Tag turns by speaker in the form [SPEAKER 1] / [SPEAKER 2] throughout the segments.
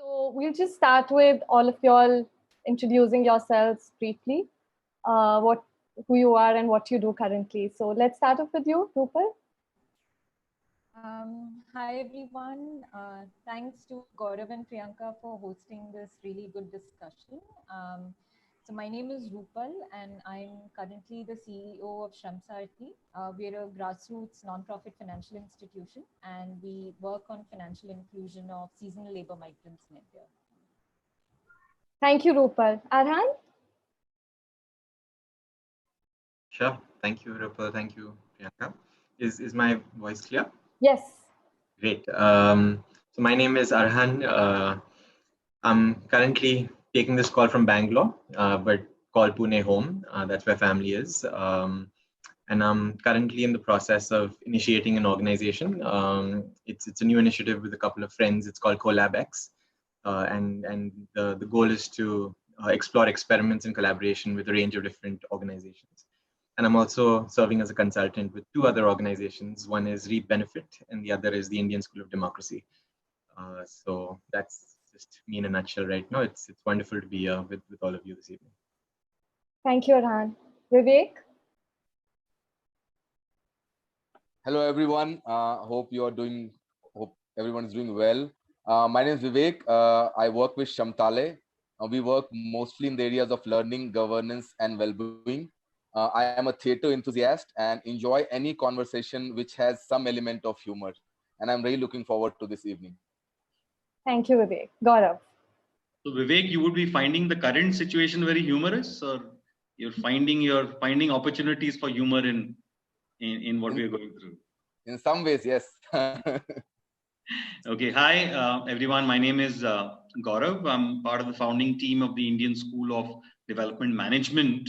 [SPEAKER 1] So we'll just start with all of y'all introducing yourselves briefly, who you are and what you do currently. So let's start off with you, Rupal.
[SPEAKER 2] Hi everyone. Thanks to Gaurav and Priyanka for hosting this really good discussion. So my name is Rupal and I'm currently the CEO of Shramsarthi. We're a grassroots non-profit financial institution and we work on financial inclusion of seasonal labor migrants in India.
[SPEAKER 1] Thank you, Rupal. Arhan?
[SPEAKER 3] Sure. Thank you, Rupal. Thank you, Priyanka. Is my voice clear?
[SPEAKER 1] Yes.
[SPEAKER 3] Great. So my name is Arhan. I'm currently taking this call from Bangalore, but call Pune home. That's where family is. And I'm currently in the process of initiating an organization. It's a new initiative with a couple of friends. It's called CollabX. And the goal is to explore experiments in collaboration with a range of different organizations. And I'm also serving as a consultant with two other organizations. One is Reap Benefit, and the other is the Indian School of Democracy. So that's just me in a nutshell right now. It's wonderful to be here with all of you this evening.
[SPEAKER 1] Thank you, Arhan. Vivek?
[SPEAKER 4] Hello, everyone. Hope everyone is doing well. My name is Vivek. I work with Shamtale. We work mostly in the areas of learning, governance, and well-being. I am a theater enthusiast and enjoy any conversation which has some element of humor. And I'm really looking forward to this evening.
[SPEAKER 1] Thank you, Vivek. Gaurav?
[SPEAKER 5] So Vivek, you would be finding the current situation very humorous, or you're finding opportunities for humor in what we are going through?
[SPEAKER 4] In some ways, yes.
[SPEAKER 5] Okay. Hi, everyone. My name is Gaurav. I'm part of the founding team of the Indian School of Development Management.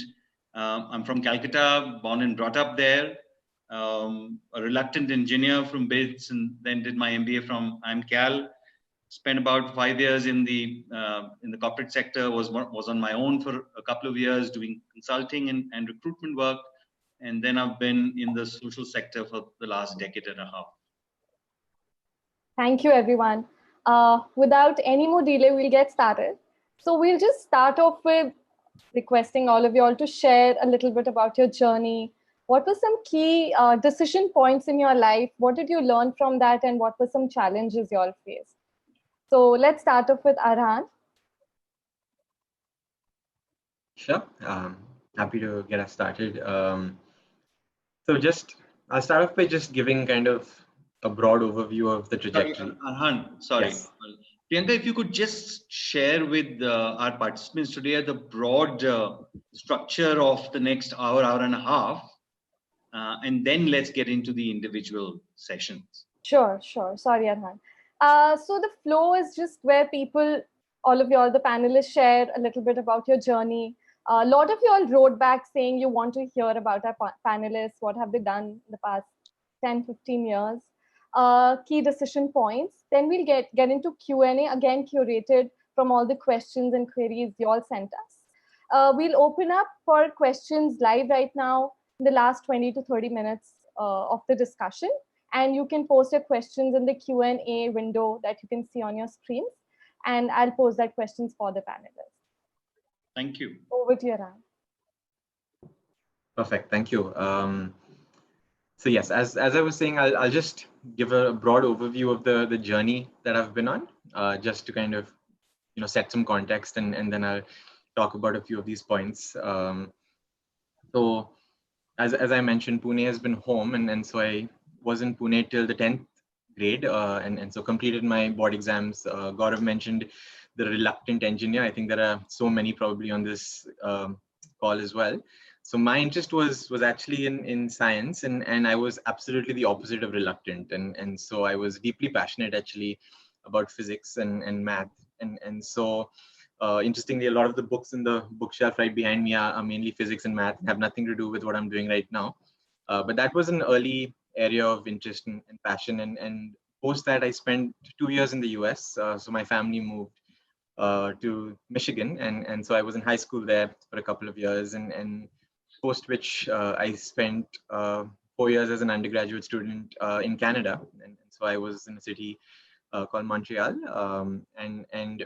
[SPEAKER 5] I'm from Calcutta, born and brought up there. A reluctant engineer from BITS, and then did my MBA from IMCAL. Spent about 5 years in the corporate sector. Was on my own for a couple of years doing consulting and recruitment work, and then I've been in the social sector for the last decade and a half.
[SPEAKER 1] Thank you, everyone. Without any more delay, we'll get started. So we'll just start off with requesting all of you all to share a little bit about your journey. What were some key decision points in your life? What did you learn from that? And what were some challenges you all faced? So let's start off with Arhan.
[SPEAKER 3] Sure. Happy to get us started. So I'll start off by just giving kind of a broad overview of the trajectory.
[SPEAKER 5] Arhan, sorry.
[SPEAKER 3] Yes.
[SPEAKER 5] Priyanka, if you could just share with our participants today the broad structure of the next hour and a half, and then let's get into the individual sessions.
[SPEAKER 1] Sure. Sorry, Arhan. So the flow is just where all of you all, the panelists, share a little bit about your journey. A lot of you all wrote back saying you want to hear about our panelists, what have they done in the past 10, 15 years. Key decision points. Then we'll get into Q&A, again curated from all the questions and queries you all sent us. We'll open up for questions live right now in the last 20 to 30 minutes of the discussion. And you can post your questions in the Q&A window that you can see on your screens. And I'll pose that questions for the panelists.
[SPEAKER 5] Thank you.
[SPEAKER 1] Over to you, Ram.
[SPEAKER 3] Perfect. Thank you. So yes, as I was saying, I'll just give a broad overview of the journey that I've been on, just to kind of set some context, and then I'll talk about a few of these points. So as I mentioned, Pune has been home, and so I was in Pune till the 10th grade, and so completed my board exams. Gaurav mentioned the reluctant engineer. I think there are so many probably on this call as well. So my interest was actually in science, and I was absolutely the opposite of reluctant, and so I was deeply passionate actually about physics and math, and so interestingly, a lot of the books in the bookshelf right behind me are mainly physics and math, have nothing to do with what I'm doing right now. But that was an early area of interest and passion, and post that I spent 2 years in the US. So my family moved to Michigan, and so I was in high school there for a couple of years, and post which I spent 4 years as an undergraduate student in Canada, and so I was in a city called Montreal, and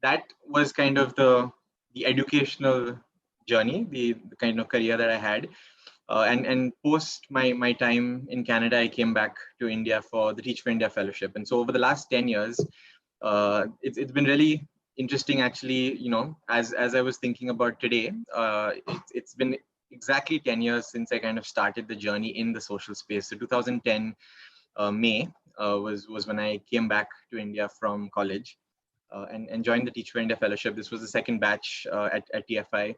[SPEAKER 3] that was kind of the educational journey, the kind of career that I had. And post my time in Canada, I came back to India for the Teach for India Fellowship. And so over the last 10 years, it's been really interesting actually, as I was thinking about today, it's been exactly 10 years since I kind of started the journey in the social space. So 2010 May was when I came back to India from college, and joined the Teach for India Fellowship. This was the second batch at TFI.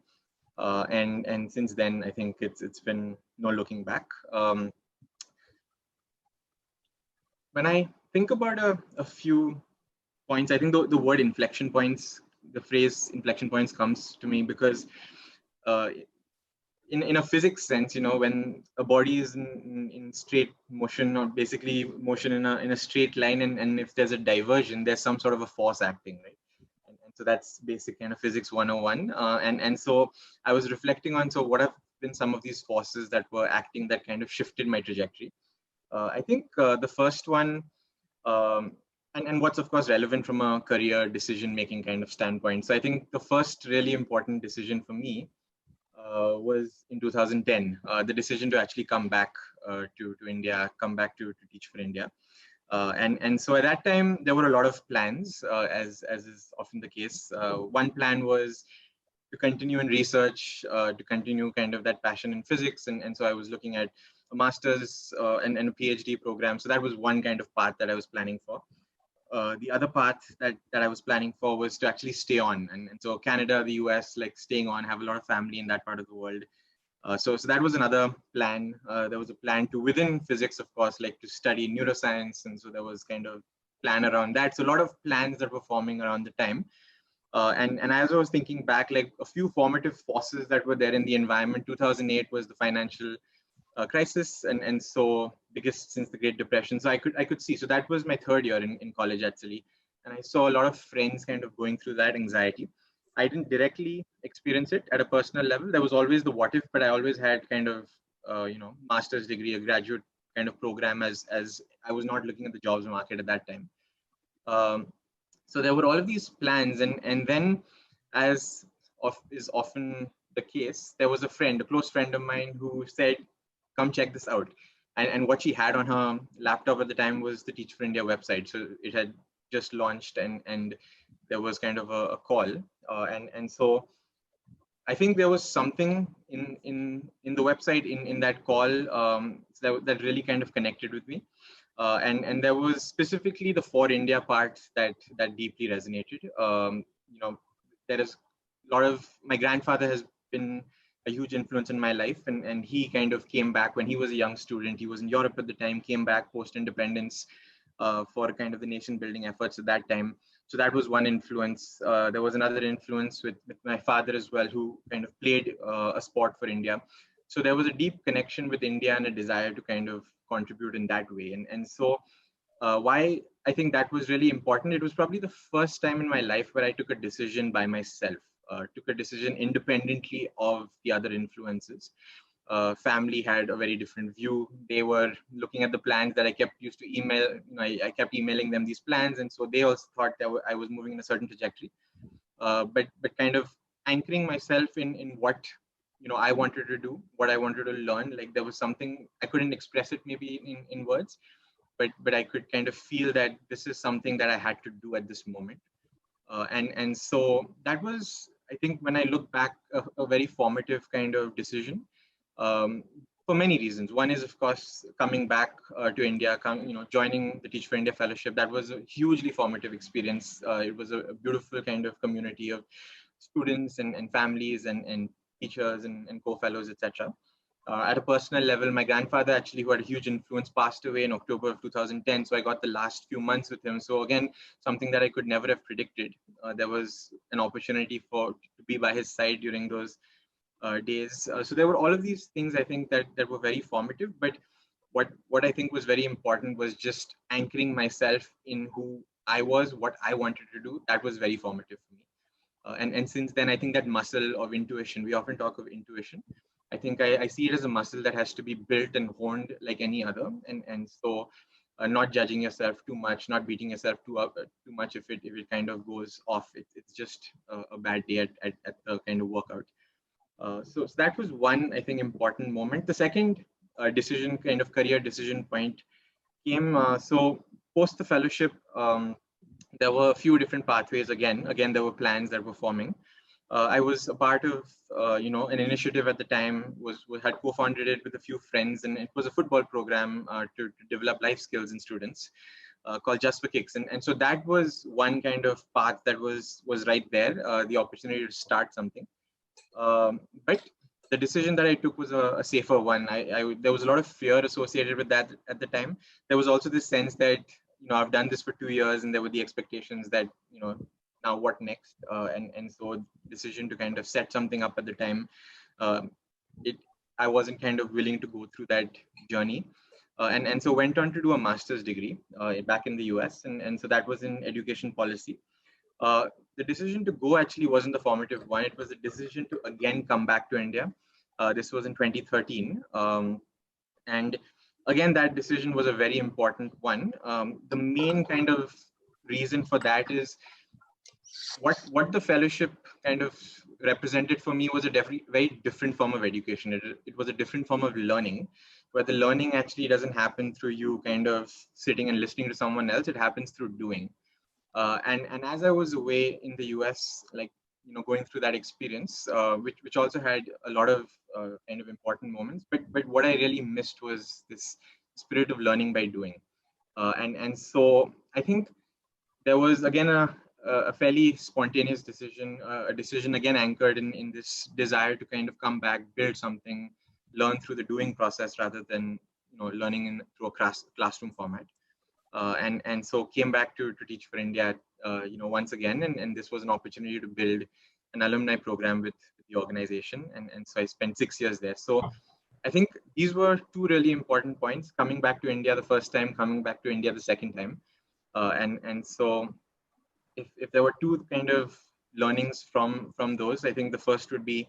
[SPEAKER 3] And since then, I think it's been no looking back. When I think about a few points, I think the word inflection points, the phrase inflection points comes to me because uh, in a physics sense, when a body is in straight motion, or basically motion in a straight line, and if there's a diversion, there's some sort of a force acting, right? And so that's basic kind of physics 101. And so I was reflecting on, so what have been some of these forces that were acting that kind of shifted my trajectory? I think the first one, um, and what's of course relevant from a career decision making kind of standpoint. So I think the first really important decision for me was in 2010, the decision to actually come back to India, come back to Teach for India. And so at that time, there were a lot of plans, as is often the case. One plan was to continue in research, to continue kind of that passion in physics. And so I was looking at a master's and a PhD program. So that was one kind of path that I was planning for. The other path that I was planning for was to actually stay on. And so Canada, the US, like staying on, have a lot of family in that part of the world. So that was another plan. There was a plan to, within physics, of course, like to study neuroscience. And so there was kind of plan around that. So a lot of plans that were forming around the time. And as I was thinking back, like a few formative forces that were there in the environment, 2008 was the financial crisis, and so biggest since the Great Depression. So I could see. So that was my third year in college actually, and I saw a lot of friends kind of going through that anxiety. I didn't directly experience it at a personal level. There was always the what if, but I always had kind of master's degree, a graduate kind of program, as I was not looking at the jobs market at that time. Um, so there were all of these plans, and then, as is often the case, there was a friend, a close friend of mine, who said, come check this out. And what she had on her laptop at the time was the Teach for India website. So it had just launched, and there was kind of a call, and so I think there was something in the website, in that call, that really kind of connected with me. And there was specifically the For India part that deeply resonated. There is a lot of, my grandfather has been a huge influence in my life, and he kind of came back when he was a young student. He was in Europe at the time, came back post independence for kind of the nation building efforts at that time. So that was one influence. There was another influence with my father as well, who kind of played a sport for India. So there was a deep connection with India and a desire to kind of contribute in that way. And so why I think that was really important, it was probably the first time in my life where I took a decision by myself, took a decision independently of the other influences. Family had a very different view. They were looking at the plans that I kept used to email. I kept emailing them these plans, and so they also thought that I was moving in a certain trajectory. But kind of anchoring myself in what I wanted to do, what I wanted to learn. Like there was something I couldn't express it maybe in words, but I could kind of feel that this is something that I had to do at this moment. And so that was, I think, when I look back, a very formative kind of decision, um, for many reasons. One is, of course, coming back to India, joining the Teach for India Fellowship. That was a hugely formative experience. It was a beautiful kind of community of students and families and teachers and co-fellows, etc. At a personal level, my grandfather actually, who had a huge influence, passed away in October of 2010. So I got the last few months with him. So again, something that I could never have predicted. There was an opportunity to be by his side during those days. So there were all of these things, I think, that were very formative. But what I think was very important was just anchoring myself in who I was, what I wanted to do. That was very formative for me. And since then, I think that muscle of intuition, we often talk of intuition. I think I see it as a muscle that has to be built and honed like any other. And so not judging yourself too much, not beating yourself too much if it kind of goes off. It's just a bad day at the kind of workout. So that was one, I think, important moment. The second decision, kind of career decision point came. So post the fellowship, there were a few different pathways. Again, there were plans that were forming. I was a part of, an initiative at the time. Had co-founded it with a few friends, and it was a football program to develop life skills in students, called Just for Kicks. And so that was one kind of path that was right there, the opportunity to start something. But the decision that I took was a safer one. There was a lot of fear associated with that at the time. There was also this sense that, I've done this for 2 years, and there were the expectations that, now what next? And so decision to kind of set something up at the time, I wasn't kind of willing to go through that journey. And so went on to do a master's degree back in the US. And so that was in education policy. The decision to go actually wasn't the formative one. It was a decision to again come back to India. This was in 2013. And again, that decision was a very important one. The main kind of reason for that is what the fellowship kind of represented for me was a very different form of education. It was a different form of learning, where the learning actually doesn't happen through you kind of sitting and listening to someone else. It happens through doing. And as I was away in the US, going through that experience, which also had a lot of kind of important moments, but what I really missed was this spirit of learning by doing. And so I think there was again a fairly spontaneous decision, a decision again anchored in this desire to kind of come back, build something, learn through the doing process rather than learning through a classroom format. And so came back to Teach for India, once again, and this was an opportunity to build an alumni program with the organization, and so I spent 6 years there. So I think these were two really important points: coming back to India the first time, coming back to India the second time, and so if there were two kind of learnings from those, I think the first would be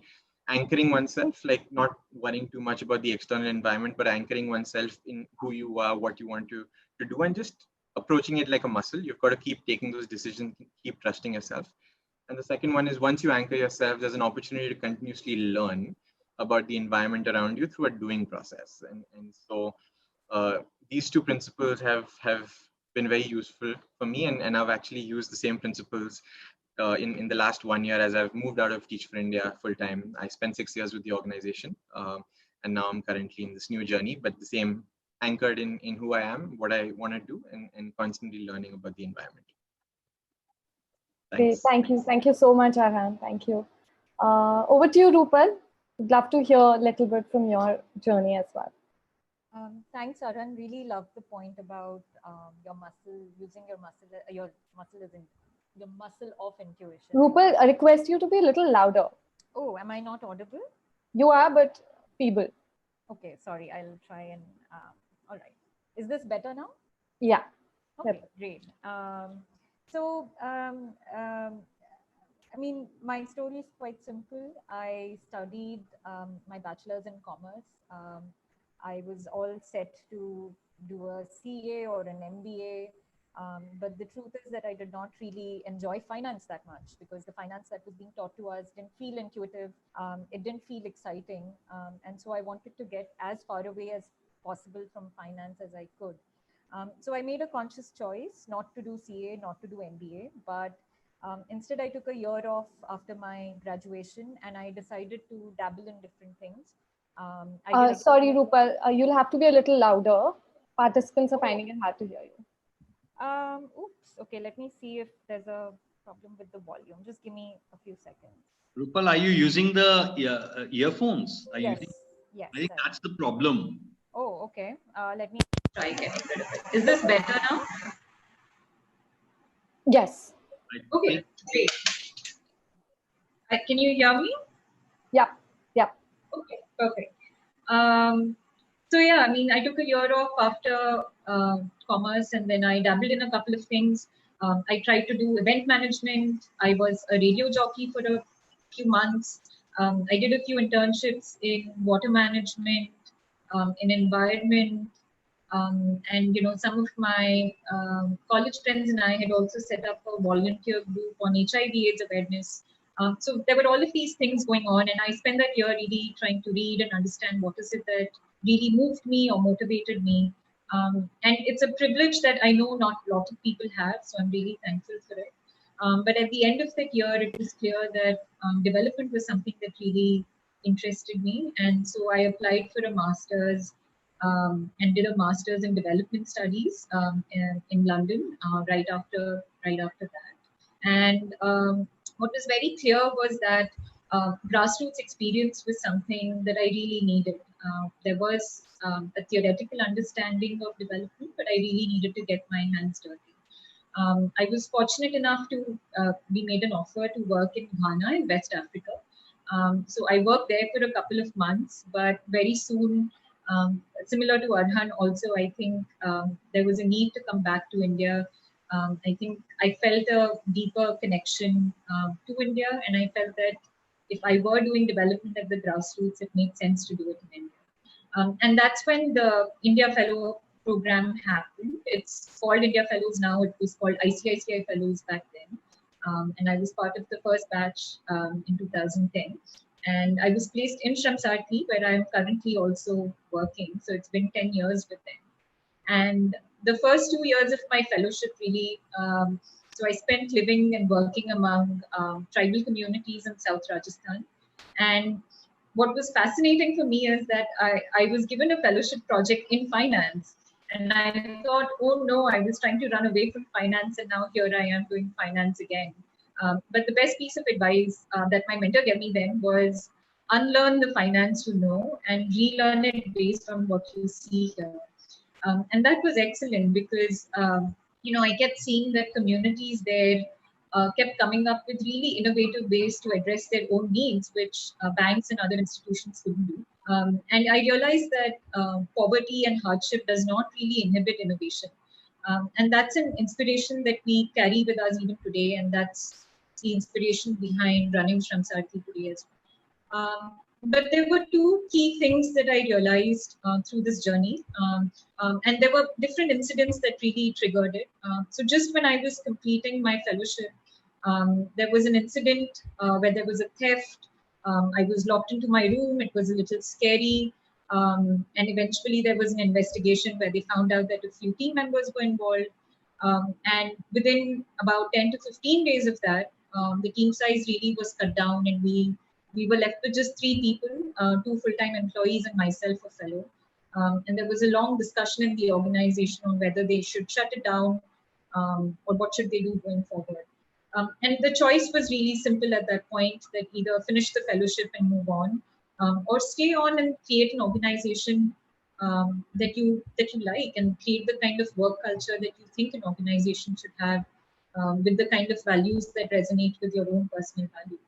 [SPEAKER 3] anchoring oneself, like not worrying too much about the external environment, but anchoring oneself in who you are, what you want to do, and just approaching it like a muscle. You've got to keep taking those decisions, keep trusting yourself. And the second one is, once you anchor yourself, there's an opportunity to continuously learn about the environment around you through a doing process. And so these two principles have been very useful for me, and I've actually used the same principles in the last 1 year as I've moved out of Teach for India full time. I spent 6 years with the organization, and now I'm currently in this new journey, but the same, anchored in who I am, what I want to do, and constantly learning about the environment.
[SPEAKER 1] Thanks. Thank you so much, Arhan. Thank you. Over to you, Rupal. Would love to hear a little bit from your journey as well.
[SPEAKER 2] Thanks, Arhan. Really love the point about your muscle, using your muscle as your muscle of intuition.
[SPEAKER 1] Rupal, I request you to be a little louder.
[SPEAKER 2] Oh, am I not audible?
[SPEAKER 1] You are, but feeble.
[SPEAKER 2] Okay, sorry. I'll try and. All right. Is this better now?
[SPEAKER 1] Yeah.
[SPEAKER 2] Okay, great. I mean, my story is quite simple. I studied my bachelor's in commerce. I was all set to do a CA or an MBA. But the truth is that I did not really enjoy finance that much, because the finance that was being taught to us didn't feel intuitive. It didn't feel exciting. And so I wanted to get as far away as possible from finance as I could. So I made a conscious choice not to do CA, not to do MBA, but instead I took a year off after my graduation, and I decided to dabble in different things.
[SPEAKER 1] Sorry, Rupal, you'll have to be a little louder. Participants are finding it hard to hear you.
[SPEAKER 2] Oops. Okay, let me see if there's a problem with the volume. Just give me a few seconds.
[SPEAKER 5] Rupal, are you using the earphones?
[SPEAKER 2] Yes. Yes.
[SPEAKER 5] I think that's the problem.
[SPEAKER 2] Oh, okay. Let me try getting rid of it. Is this better now?
[SPEAKER 1] Yes.
[SPEAKER 2] Okay, great. Can you hear me?
[SPEAKER 1] Yeah. Yeah.
[SPEAKER 2] Okay, perfect. So yeah, I mean, I took a year off after commerce, and then I dabbled in a couple of things. I tried to do event management. I was a radio jockey for a few months. I did a few internships in water management, in environment, And some of my college friends and I had also set up a volunteer group on HIV/AIDS awareness. So there were all of these things going on, and I spent that year really trying to read and understand what is it that really moved me or motivated me. And it's a privilege that I know not a lot of people have, so I'm really thankful for it. But at the end of that year, it was clear that development was something that really interested me, and so I applied for a master's and did a master's in development studies in London right after that. And what was very clear was that grassroots experience was something that I really needed. There was a theoretical understanding of development, but I really needed to get my hands dirty. I was fortunate enough to be made an offer to work in Ghana in West Africa. So I worked there for a couple of months, but very soon, similar to Arhan also, I think there was a need to come back to India. I think I felt a deeper connection to India, and I felt that if I were doing development at the grassroots, it made sense to do it in India. And that's when the India Fellow program happened. It's called India Fellows now. It was called ICICI Fellows back then. And I was part of the first batch in 2010. And I was placed in Shamsarthi, where I'm currently also working. So it's been 10 years with them. And the first 2 years of my fellowship really, so I spent living and working among tribal communities in South Rajasthan. And what was fascinating for me is that I was given a fellowship project in finance. And I thought, oh no, I was trying to run away from finance, and now here I am doing finance again. But the best piece of advice that my mentor gave me then was unlearn the finance you know and relearn it based on what you see here. And that was excellent because, I kept seeing that communities there kept coming up with really innovative ways to address their own needs, which banks and other institutions couldn't do. And I realized that poverty and hardship does not really inhibit innovation. And that's an inspiration that we carry with us even today. And that's the inspiration behind running Shamsarthi today as well. But there were two key things that I realized through this journey. And there were different incidents that really triggered it. So just when I was completing my fellowship, there was an incident where there was a theft. I was locked into my room. It was a little scary. And eventually there was an investigation where they found out that a few team members were involved. And within about 10 to 15 days of that, the team size really was cut down, and we were left with just 3 people, 2 full-time employees and myself, a fellow. And there was a long discussion in the organization on whether they should shut it down or what should they do going forward. And the choice was really simple at that point, that either finish the fellowship and move on, or stay on and create an organization that you like, and create the kind of work culture that you think an organization should have, with the kind of values that resonate with your own personal values.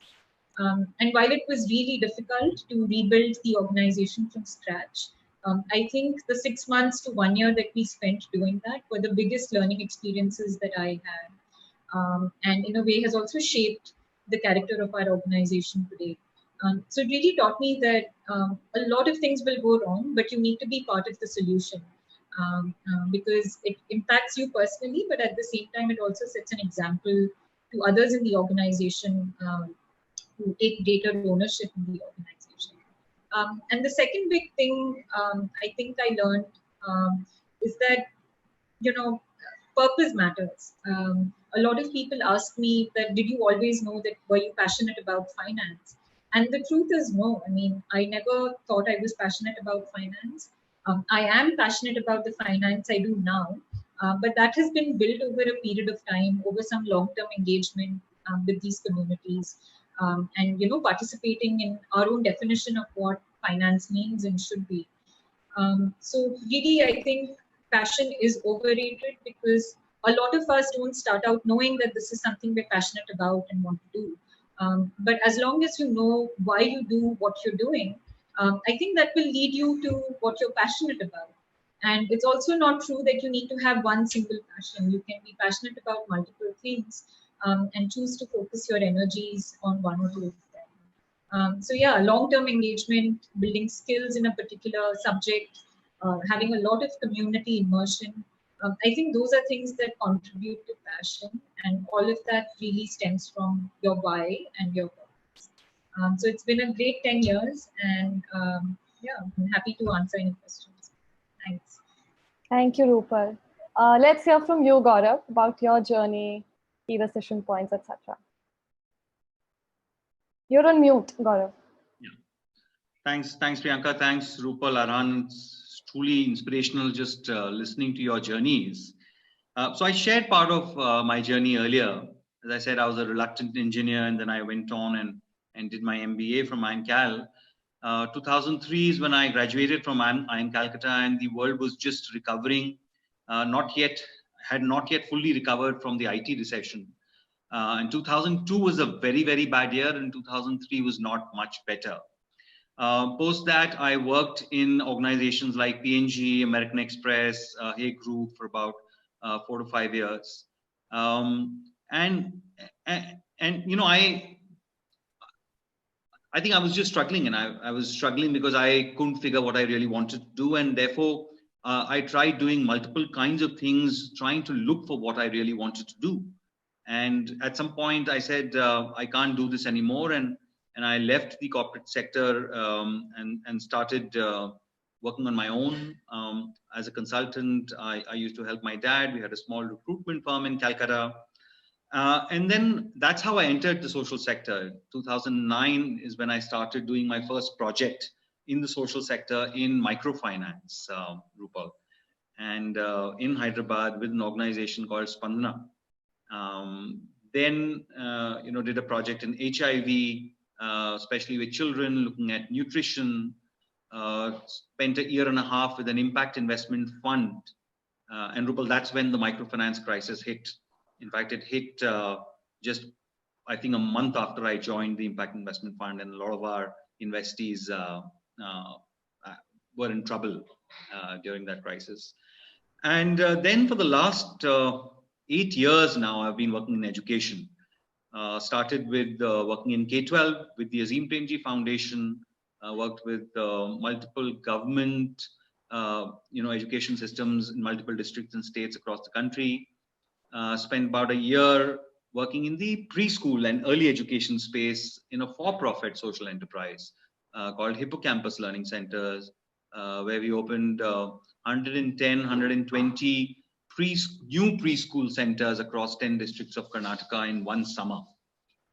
[SPEAKER 2] And while it was really difficult to rebuild the organization from scratch, I think the 6 months to 1 year that we spent doing that were the biggest learning experiences that I had. And in a way has also shaped the character of our organization today. So it really taught me that a lot of things will go wrong, but you need to be part of the solution, because it impacts you personally, but at the same time, it also sets an example to others in the organization to take greater ownership in the organization. And the second big thing I think I learned is that, purpose matters. A lot of people ask me that, did you always know that, were you passionate about finance? And the truth is no. I mean, I never thought I was passionate about finance. I am passionate about the finance I do now, but that has been built over a period of time, over some long-term engagement with these communities, and participating in our own definition of what finance means and should be. So really, I think passion is overrated, because a lot of us don't start out knowing that this is something we're passionate about and want to do. But as long as you know why you do what you're doing, I think that will lead you to what you're passionate about. And it's also not true that you need to have one single passion. You can be passionate about multiple things, and choose to focus your energies on one or two of them. So yeah, long-term engagement, building skills in a particular subject,
[SPEAKER 6] having a lot of community immersion. I think those are things that contribute to passion, and all of that really stems from your why and your purpose. So it's been a great 10 years, and yeah, I'm happy to answer any questions. Thanks.
[SPEAKER 1] Thank you, Rupal. Let's hear from you, Gaurav, about your journey, key decision points, etc. You're on mute, Gaurav.
[SPEAKER 5] Yeah. Thanks, Priyanka. Thanks, Rupal, Arhan. It's truly inspirational just listening to your journeys. So I shared part of my journey earlier. As I said, I was a reluctant engineer, and then I went on and did my MBA from IIM 2003 is when I graduated from IIM Calcutta, and the world was just recovering, had not yet fully recovered from the IT recession. And 2002 was a very, very bad year, and 2003 was not much better. Post that, I worked in organizations like P&G, American Express, Hay Group for about 4 to 5 years. And you know, I think I was just struggling, and I was struggling because I couldn't figure what I really wanted to do. And therefore, I tried doing multiple kinds of things, trying to look for what I really wanted to do. And at some point I said, I can't do this anymore. And I left the corporate sector and started working on my own as a consultant. I used to help my dad. We had a small recruitment firm in Calcutta. And then that's how I entered the social sector. 2009 is when I started doing my first project in the social sector in microfinance, Rupal, and in Hyderabad with an organization called Spandana. Then, you know, did a project in HIV, especially with children, looking at nutrition. Spent a year and a half with an impact investment fund. And Rupal, that's when the microfinance crisis hit. In fact, it hit just, I think, a month after I joined the impact investment fund, and a lot of our investees were in trouble during that crisis. And then for the last 8 years now, I've been working in education. Started with working in K-12 with the Azim Premji Foundation, worked with multiple government, you know, education systems in multiple districts and states across the country. Spent about a year working in the preschool and early education space in a for-profit social enterprise called Hippocampus Learning Centers, where we opened 110, 120 new preschool centers across 10 districts of Karnataka in one summer.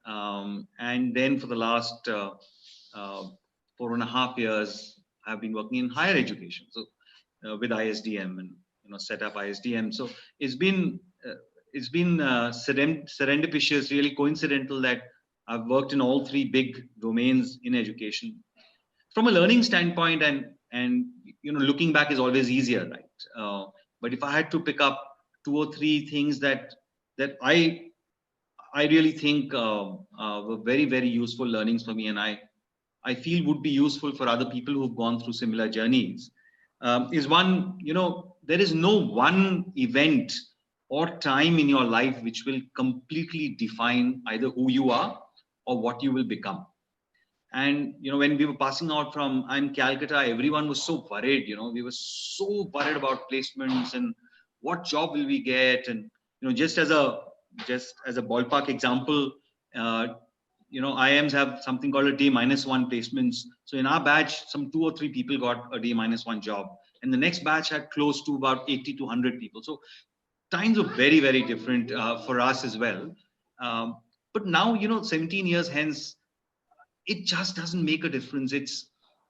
[SPEAKER 5] And then for the last 4.5 years, I've been working in higher education, so with ISDM, and you know, set up ISDM. So it's been serendipitous, really coincidental that I've worked in all three big domains in education. From a learning standpoint, and you know, looking back is always easier, right? But if I had to pick up 2 or 3 things that I really think were very, very useful learnings for me, and I feel would be useful for other people who've gone through similar journeys, is one, you know, there is no one event or time in your life which will completely define either who you are or what you will become. And, you know, when we were passing out from IIM Calcutta, everyone was so worried, you know, we were so worried about placements and what job will we get. And, you know, just as a ballpark example, you know, IIMs have something called a D-1 placements. So in our batch, some 2 or 3 people got a D-1 job. And the next batch had close to about 80 to 100 people. So times were very, very different for us as well. But now, you know, 17 years hence, it just doesn't make a difference. It's,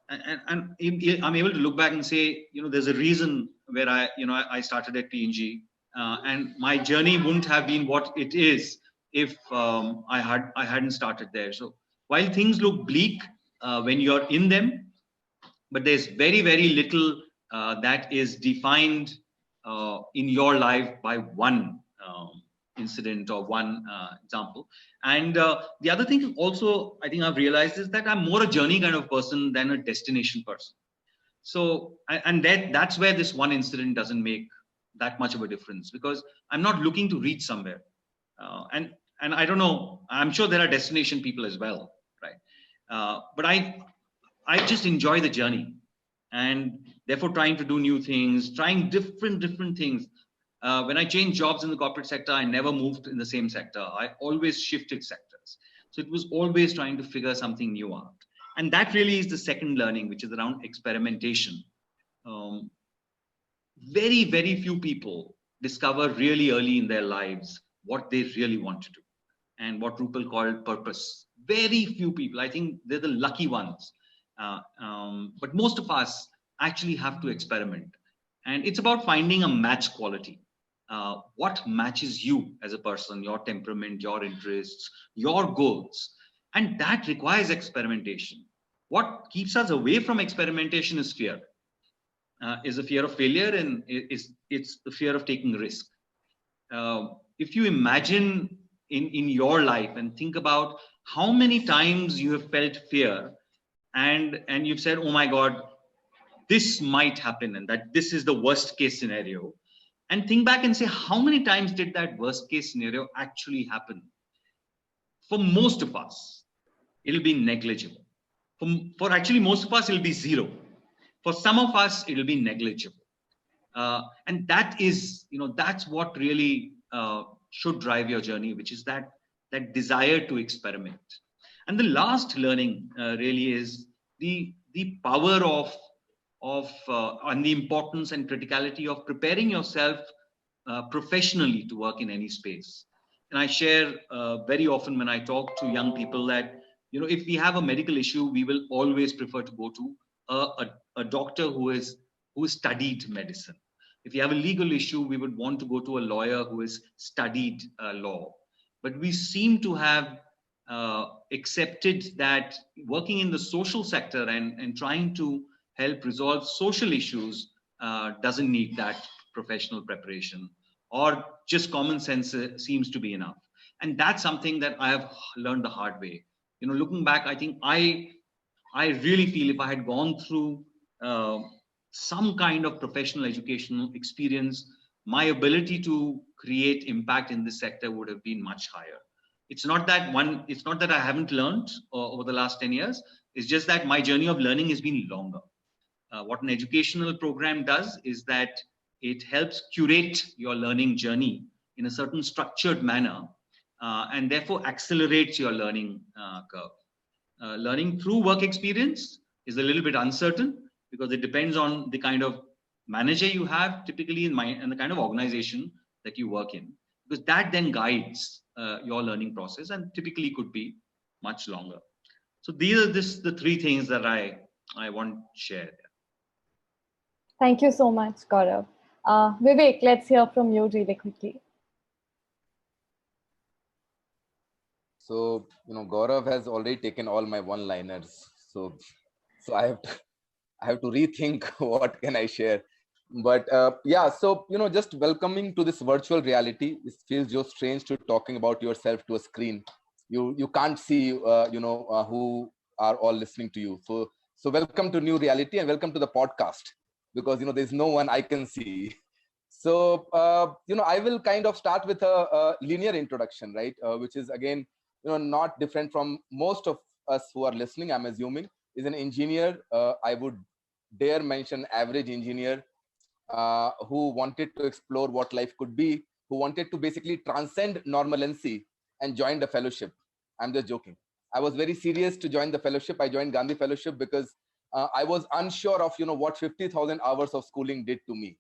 [SPEAKER 5] and I'm able to look back and say, you know, there's a reason where I started at P&G, and my journey wouldn't have been what it is if I hadn't started there. So while things look bleak when you're in them, but there's very, very little that is defined in your life by one incident or one example. And the other thing also, I think I've realized, is that I'm more a journey kind of person than a destination person. So, and that's where this one incident doesn't make that much of a difference, because I'm not looking to reach somewhere. And I don't know, I'm sure there are destination people as well, right? But I just enjoy the journey. And therefore trying to do new things, trying different things. When I changed jobs in the corporate sector, I never moved in the same sector. I always shifted sectors. So it was always trying to figure something new out. And that really is the second learning, which is around experimentation. Um, very few people discover really early in their lives what they really want to do and what Rupal called purpose. Very few people. I think they're the lucky ones. But most of us actually have to experiment. And it's about finding a match quality. What matches you as a person, your temperament, your interests, your goals. And that requires experimentation. What keeps us away from experimentation is fear. Is a fear of failure, and it's the fear of taking risk. If you imagine in your life and think about how many times you have felt fear, and you've said, oh my God, this might happen, and that this is the worst case scenario, and think back and say, how many times did that worst case scenario actually happen? For most of us, it'll be negligible. For actually most of us, it'll be zero. For some of us, it'll be negligible. And that is, that's what really should drive your journey, which is that desire to experiment. And the last learning really is the power of and the importance and criticality of preparing yourself professionally to work in any space. And I share very often when I talk to young people that, if we have a medical issue, we will always prefer to go to a doctor who studied medicine. If you have a legal issue, we would want to go to a lawyer who has studied law. But we seem to have accepted that working in the social sector and trying to help resolve social issues doesn't need that professional preparation, or just common sense seems to be enough. And that's something that I have learned the hard way. Looking back, I think I really feel if I had gone through some kind of professional educational experience, my ability to create impact in this sector would have been much higher. It's not that I haven't learned over the last 10 years. It's just that my journey of learning has been longer. What an educational program does is that it helps curate your learning journey in a certain structured manner, and therefore accelerates your learning curve. Learning through work experience is a little bit uncertain because it depends on the kind of manager you have typically in mind and the kind of organization that you work in, because that then guides your learning process and typically could be much longer. So these are the three things that I want to share.
[SPEAKER 1] Thank you so much, Gaurav. Vivek, let's hear from you really quickly.
[SPEAKER 4] So, Gaurav has already taken all my one-liners. So I have to rethink what can I share. But yeah, so, just welcoming to this virtual reality, it feels just strange to talking about yourself to a screen. You can't see, who are all listening to you. So welcome to new reality and welcome to the podcast, because, there's no one I can see. So, I will kind of start with a linear introduction, right? Which is, again, not different from most of us who are listening, I'm assuming, is an engineer. I would dare mention average engineer who wanted to explore what life could be, who wanted to basically transcend normalcy and joined a fellowship. I'm just joking. I was very serious to join the fellowship. I joined Gandhi Fellowship because I was unsure of, what 50,000 hours of schooling did to me.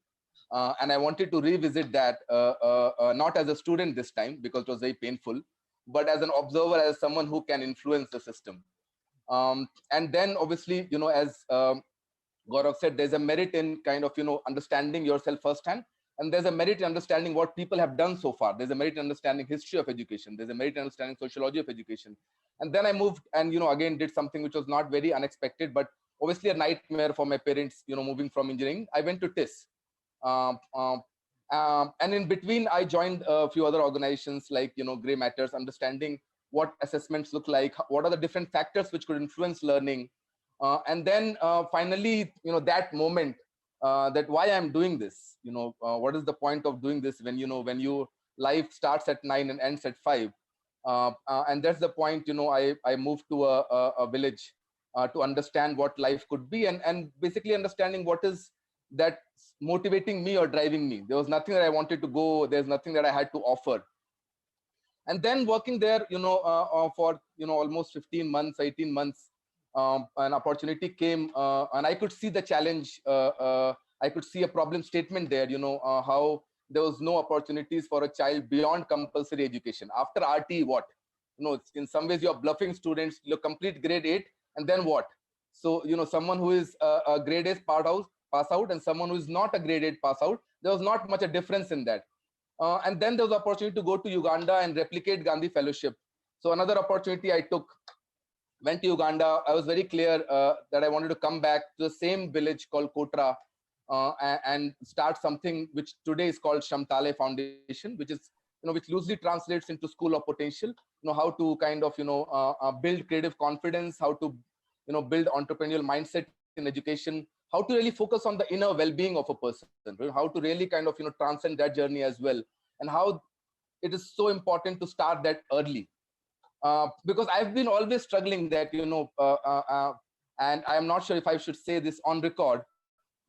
[SPEAKER 4] And I wanted to revisit that, not as a student this time, because it was very painful, but as an observer, as someone who can influence the system. And then obviously, as Gaurav said, there's a merit in kind of, understanding yourself firsthand. And there's a merit in understanding what people have done so far. There's a merit in understanding history of education. There's a merit in understanding sociology of education. And then I moved and, again, did something which was not very unexpected, but obviously a nightmare for my parents, moving from engineering. I went to TIS. And in between, I joined a few other organizations like, Gray Matters, understanding what assessments look like, what are the different factors which could influence learning. And then finally, that moment that why I'm doing this, what is the point of doing this when, when your life starts at 9 and ends at 5. And that's the point, I moved to a village to understand what life could be, and basically understanding what is that motivating me or driving me. There was nothing that I wanted to go. There's nothing that I had to offer. And then working there, for almost 15 months, 18 months, an opportunity came, and I could see the challenge. I could see a problem statement there. How there was no opportunities for a child beyond compulsory education. After RT, what? In some ways you're bluffing students. You complete grade 8, and then what? So someone who is a grade 8 pass out, and someone who is not a grade 8 pass out, there was not much a difference in that. And then there was opportunity to go to Uganda and replicate Gandhi Fellowship. So another opportunity I took, went to Uganda. I was very clear that I wanted to come back to the same village called Kotra and start something which today is called Shamtale Foundation, which is which loosely translates into School of Potential. How to kind of build creative confidence, how to build entrepreneurial mindset in education, how to really focus on the inner well-being of a person, how to really kind of transcend that journey as well, and how it is so important to start that early. Because I've been always struggling that and I am not sure if I should say this on record,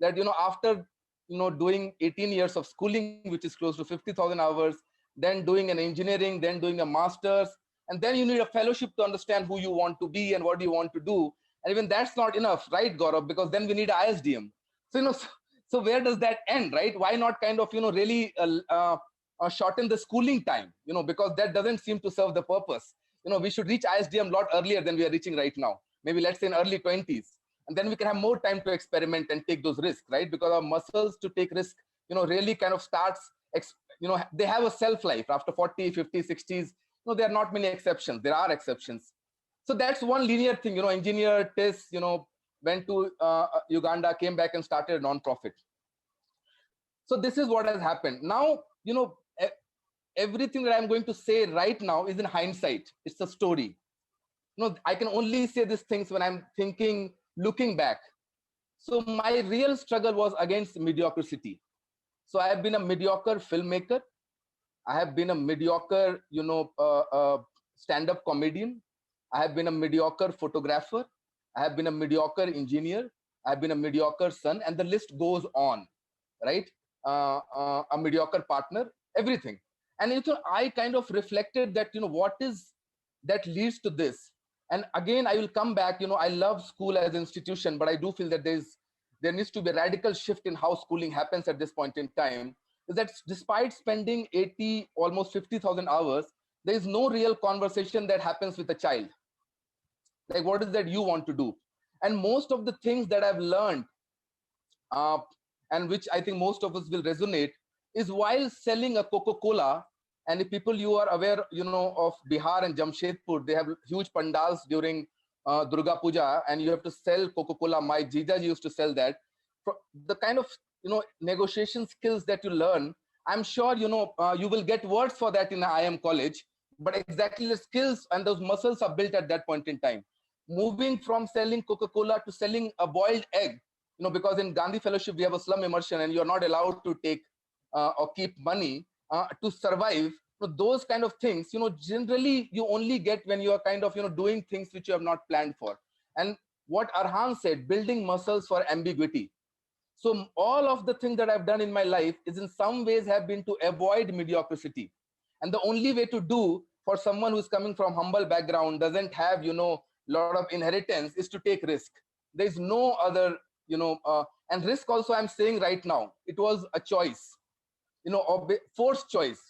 [SPEAKER 4] that after doing 18 years of schooling, which is close to 50,000 hours, then doing an engineering, then doing a master's, and then you need a fellowship to understand who you want to be and what you want to do. And even that's not enough, right, Gaurav? Because then we need ISDM. So so where does that end, right? Why not kind of really shorten the schooling time? Because that doesn't seem to serve the purpose. We should reach ISDM a lot earlier than we are reaching right now. Maybe let's say in early 20s, and then we can have more time to experiment and take those risks, right? Because our muscles to take risk, really kind of starts. They have a shelf life after 40, 50, 60s. There are not many exceptions. There are exceptions. So that's one linear thing. Engineer, TIS, went to Uganda, came back and started a non-profit. So this is what has happened. Now, everything that I'm going to say right now is in hindsight. It's a story. I can only say these things when I'm thinking, looking back. So my real struggle was against mediocrity. So I have been a mediocre filmmaker. I have been a mediocre, stand-up comedian. I have been a mediocre photographer. I have been a mediocre engineer. I have been a mediocre son, and the list goes on, right? A mediocre partner, everything. And I kind of reflected that, what is that leads to this? And again, I will come back. I love school as an institution, but I do feel that there needs to be a radical shift in how schooling happens at this point in time. Is that despite spending 80, almost 50,000 hours, there is no real conversation that happens with a child. Like, what is that you want to do? And most of the things that I've learned, and which I think most of us will resonate, is while selling a Coca-Cola. And if people, you are aware, of Bihar and Jamshedpur, they have huge pandals during Durga Puja, and you have to sell Coca-Cola. My Jijaji used to sell that. The kind of negotiation skills that you learn, I'm sure you will get words for that in IM college, but exactly the skills and those muscles are built at that point in time. Moving from selling Coca-Cola to selling a boiled egg, because in Gandhi Fellowship we have a slum immersion, and you're not allowed to take or keep money to survive. Those kind of things, generally you only get when you are kind of doing things which you have not planned for. And what Arhan said, building muscles for ambiguity. So all of the things that I've done in my life is in some ways have been to avoid mediocrity. And the only way to do for someone who's coming from humble background, doesn't have lot of inheritance, is to take risk. There is no other and risk also, I'm saying right now, it was a choice, a forced choice,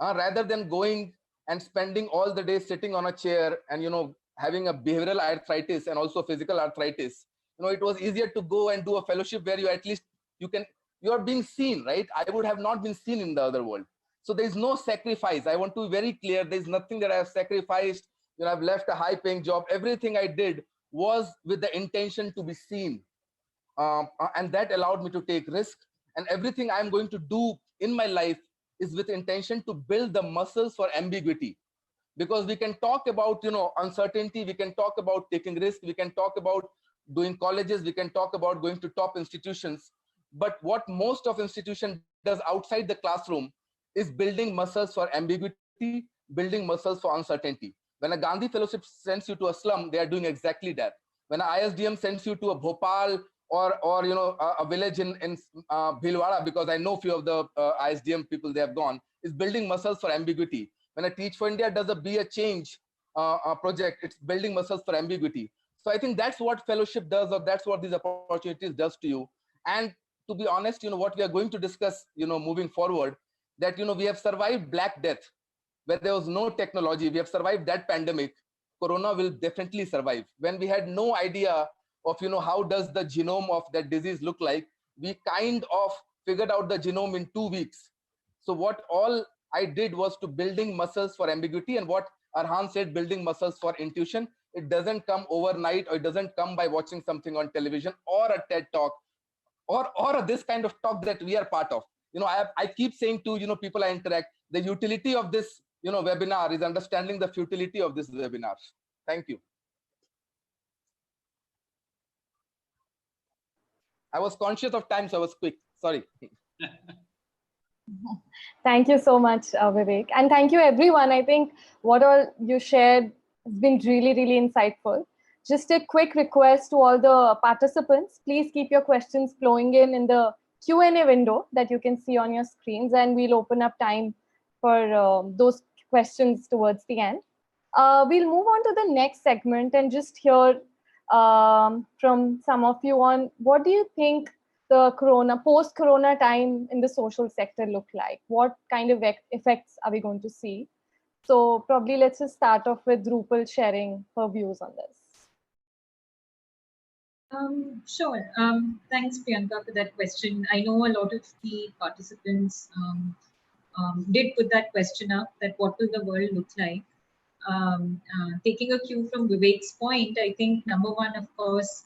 [SPEAKER 4] rather than going and spending all the day sitting on a chair and having a behavioral arthritis and also physical arthritis. It was easier to go and do a fellowship where you at least you are being seen, right? I would have not been seen in the other world. So there is no sacrifice. I want to be very clear. There's nothing that I have sacrificed. I've left a high-paying job. Everything I did was with the intention to be seen, and that allowed me to take risk. And everything I'm going to do in my life is with intention to build the muscles for ambiguity. Because we can talk about uncertainty, we can talk about taking risk, we can talk about doing colleges, we can talk about going to top institutions, but what most of institution does outside the classroom is building muscles for ambiguity, building muscles for uncertainty. When a Gandhi Fellowship sends you to a slum, they are doing exactly that. When an ISDM sends you to a Bhopal or you know, a village in Bhilwara, because I know few of the ISDM people, they have gone, is building muscles for ambiguity. When a Teach for India does a Be a Change project, it's building muscles for ambiguity. So I think that's what fellowship does, or that's what these opportunities does to you. And to be honest, you know, what we are going to discuss, you know, moving forward, that, you know, we have survived Black Death, where there was no technology. We have survived that pandemic. Corona will definitely survive. When we had no idea of, you know, how does the genome of that disease look like, we kind of figured out the genome in 2 weeks. So what all I did was to building muscles for ambiguity, and what Arhan said, building muscles for intuition. It doesn't come overnight, or it doesn't come by watching something on television or a TED talk, or this kind of talk that we are part of. You know, I keep saying to, you know, people I interact, the utility of this, you know, webinar is understanding the futility of this webinar. Thank you. I was conscious of time, so I was quick. Sorry.
[SPEAKER 1] Thank you so much, Vivek. And thank you, everyone. I think what all you shared has been really, really insightful. Just a quick request to all the participants, please keep your questions flowing in the Q&A window that you can see on your screens, and we'll open up time for those questions towards the end. We'll move on to the next segment and just hear from some of you on what do you think the post-corona time in the social sector look like? What kind of effects are we going to see? So probably let's just start off with Rupal sharing her views on this.
[SPEAKER 6] Sure. Thanks, Priyanka, for that question. I know a lot of the participants did put that question up, that what will the world look like? Taking a cue from Vivek's point, I think number one, of course,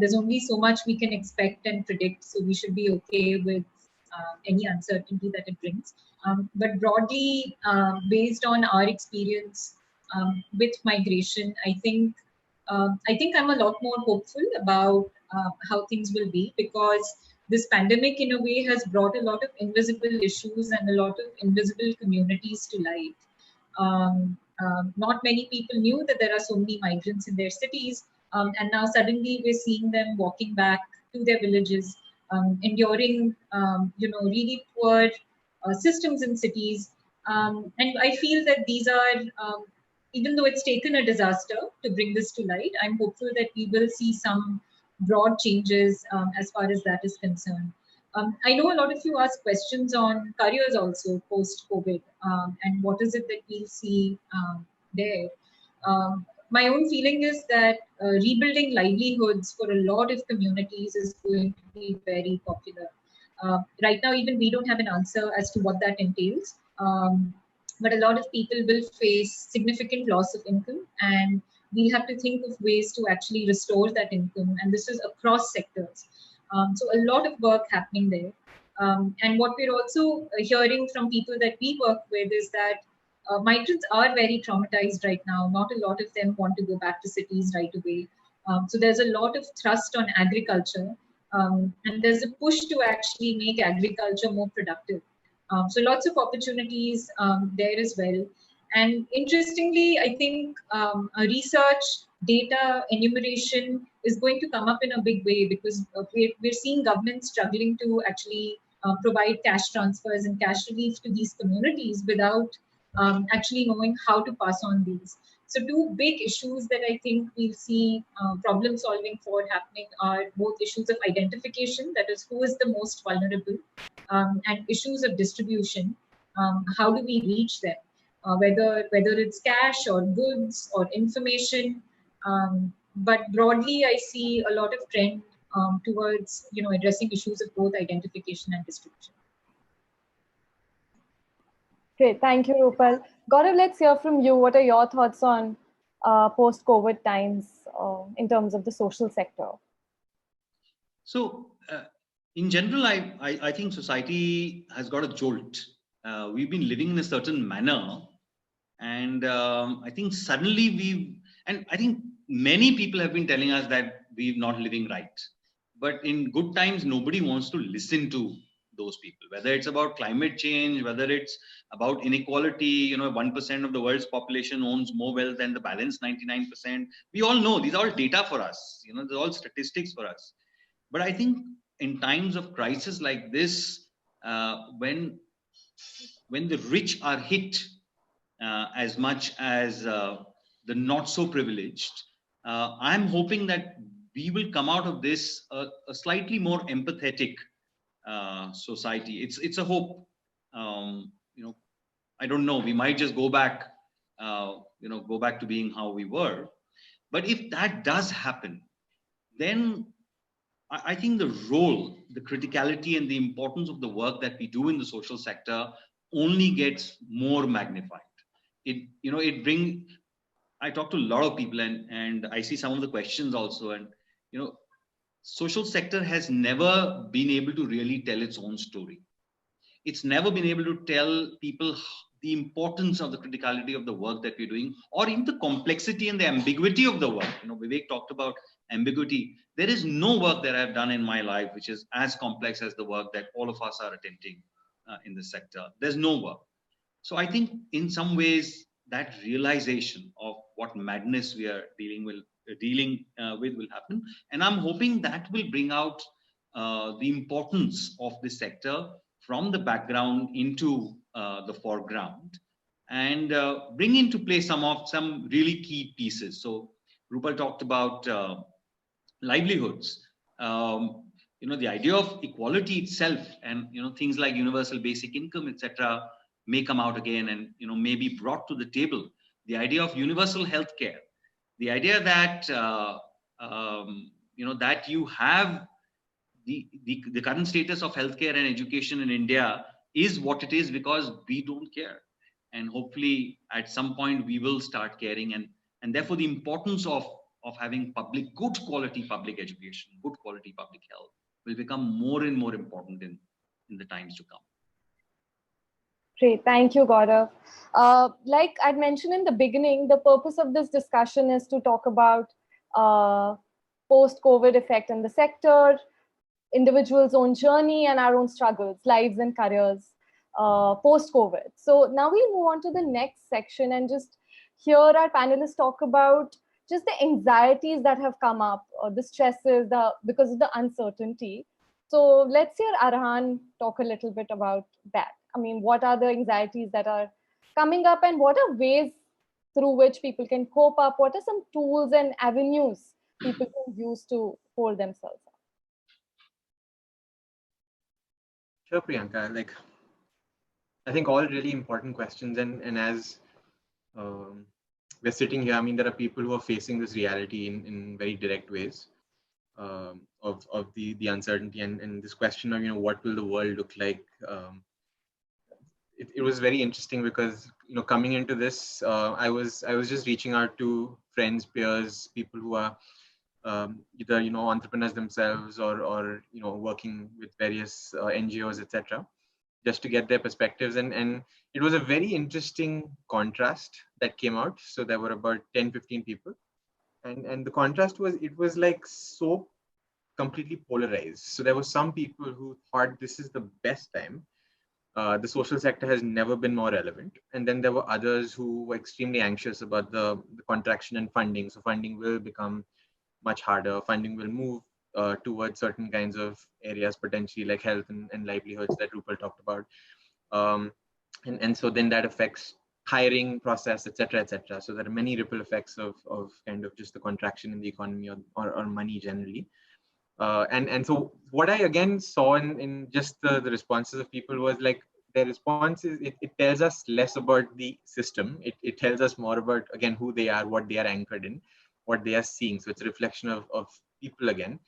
[SPEAKER 6] there's only so much we can expect and predict, so we should be okay with any uncertainty that it brings. But broadly, based on our experience with migration, I think I'm a lot more hopeful about how things will be, because this pandemic in a way has brought a lot of invisible issues and a lot of invisible communities to light. Not many people knew that there are so many migrants in their cities, and now suddenly we're seeing them walking back to their villages, enduring really poor systems in cities. And I feel that these are, even though it's taken a disaster to bring this to light, I'm hopeful that we will see some broad changes as far as that is concerned. I know a lot of you ask questions on careers also post-COVID, and what is it that we'll see there. My own feeling is that rebuilding livelihoods for a lot of communities is going to be very popular. Right now, even we don't have an answer as to what that entails. But a lot of people will face significant loss of income, and we have to think of ways to actually restore that income. And this is across sectors. So a lot of work happening there. And what we're also hearing from people that we work with is that migrants are very traumatized right now. Not a lot of them want to go back to cities right away. So there's a lot of thrust on agriculture. And there's a push to actually make agriculture more productive. So lots of opportunities there as well. And interestingly, I think research, data, enumeration is going to come up in a big way, because we're seeing governments struggling to actually provide cash transfers and cash relief to these communities without actually knowing how to pass on these. So two big issues that I think we'll see problem solving for happening are both issues of identification, that is who is the most vulnerable, and issues of distribution. How do we reach them? Whether it's cash or goods or information. But broadly, I see a lot of trend towards addressing issues of both identification and distribution.
[SPEAKER 1] Great, thank you, Rupal. Gaurav, let's hear from you. What are your thoughts on post-COVID times in terms of the social sector?
[SPEAKER 5] So, in general, I think society has got a jolt. We've been living in a certain manner, and I think suddenly I think many people have been telling us that we're not living right. But in good times, nobody wants to listen to those people, whether it's about climate change, whether it's about inequality. 1% of the world's population owns more wealth than the balance 99%. We all know these are all data for us. They're all statistics for us. But I think in times of crisis like this, when the rich are hit as much as the not so privileged, I'm hoping that we will come out of this a slightly more empathetic society. It's a hope. I don't know. We might just go back, go back to being how we were. But if that does happen, then I think the role, the criticality, and the importance of the work that we do in the social sector only gets more magnified. I talk to a lot of people, and I see some of the questions also, and social sector has never been able to really tell its own story. It's never been able to tell people the importance of the criticality of the work that we're doing, or even the complexity and the ambiguity of the work. Vivek talked about ambiguity. There is no work that I've done in my life which is as complex as the work that all of us are attempting in this sector. There's no work. So I think in some ways that realization of what madness we are dealing with will happen, and I'm hoping that will bring out the importance of this sector from the background into the foreground, and bring into play some really key pieces. So Rupal talked about livelihoods. The idea of equality itself, and things like universal basic income, etc., may come out again, and may be brought to the table. The idea of universal healthcare, the idea that that you have the current status of healthcare and education in India is what it is because we don't care, and hopefully at some point we will start caring, and therefore the importance of having good quality public education, good quality public health will become more and more important in the times to come.
[SPEAKER 1] Great. Thank you, Gaurav. Like I'd mentioned in the beginning, the purpose of this discussion is to talk about post-COVID effect in the sector, individuals' own journey, and our own struggles, lives and careers post-COVID. So now we'll move on to the next section and just hear our panelists talk about just the anxieties that have come up, or the stresses because of the uncertainty. So let's hear Arhan talk a little bit about that. I mean, what are the anxieties that are coming up, and what are ways through which people can cope up? What are some tools and avenues people can use to hold themselves up?
[SPEAKER 3] Sure, Priyanka. I think all really important questions, and as we're sitting here, I mean, there are people who are facing this reality in very direct ways of the uncertainty and this question of what will the world look like. It was very interesting because coming into this, I was just reaching out to friends, peers, people who are either entrepreneurs themselves or working with various NGOs, etc., just to get their perspectives, and it was a very interesting contrast that came out. So there were about 10-15 people, and the contrast was, it was like so completely polarized. So there were some people who thought this is the best time. The social sector has never been more relevant. And then there were others who were extremely anxious about the contraction in funding. So funding will become much harder. Funding will move towards certain kinds of areas, potentially like health and livelihoods that Rupal talked about. And so then that affects hiring process, etc., etc. So there are many ripple effects of kind of just the contraction in the economy or money generally. And so what I again saw in just the responses of people was like, their response is, it tells us less about the system. It tells us more about, again, who they are, what they are anchored in, what they are seeing. So it's a reflection of people again.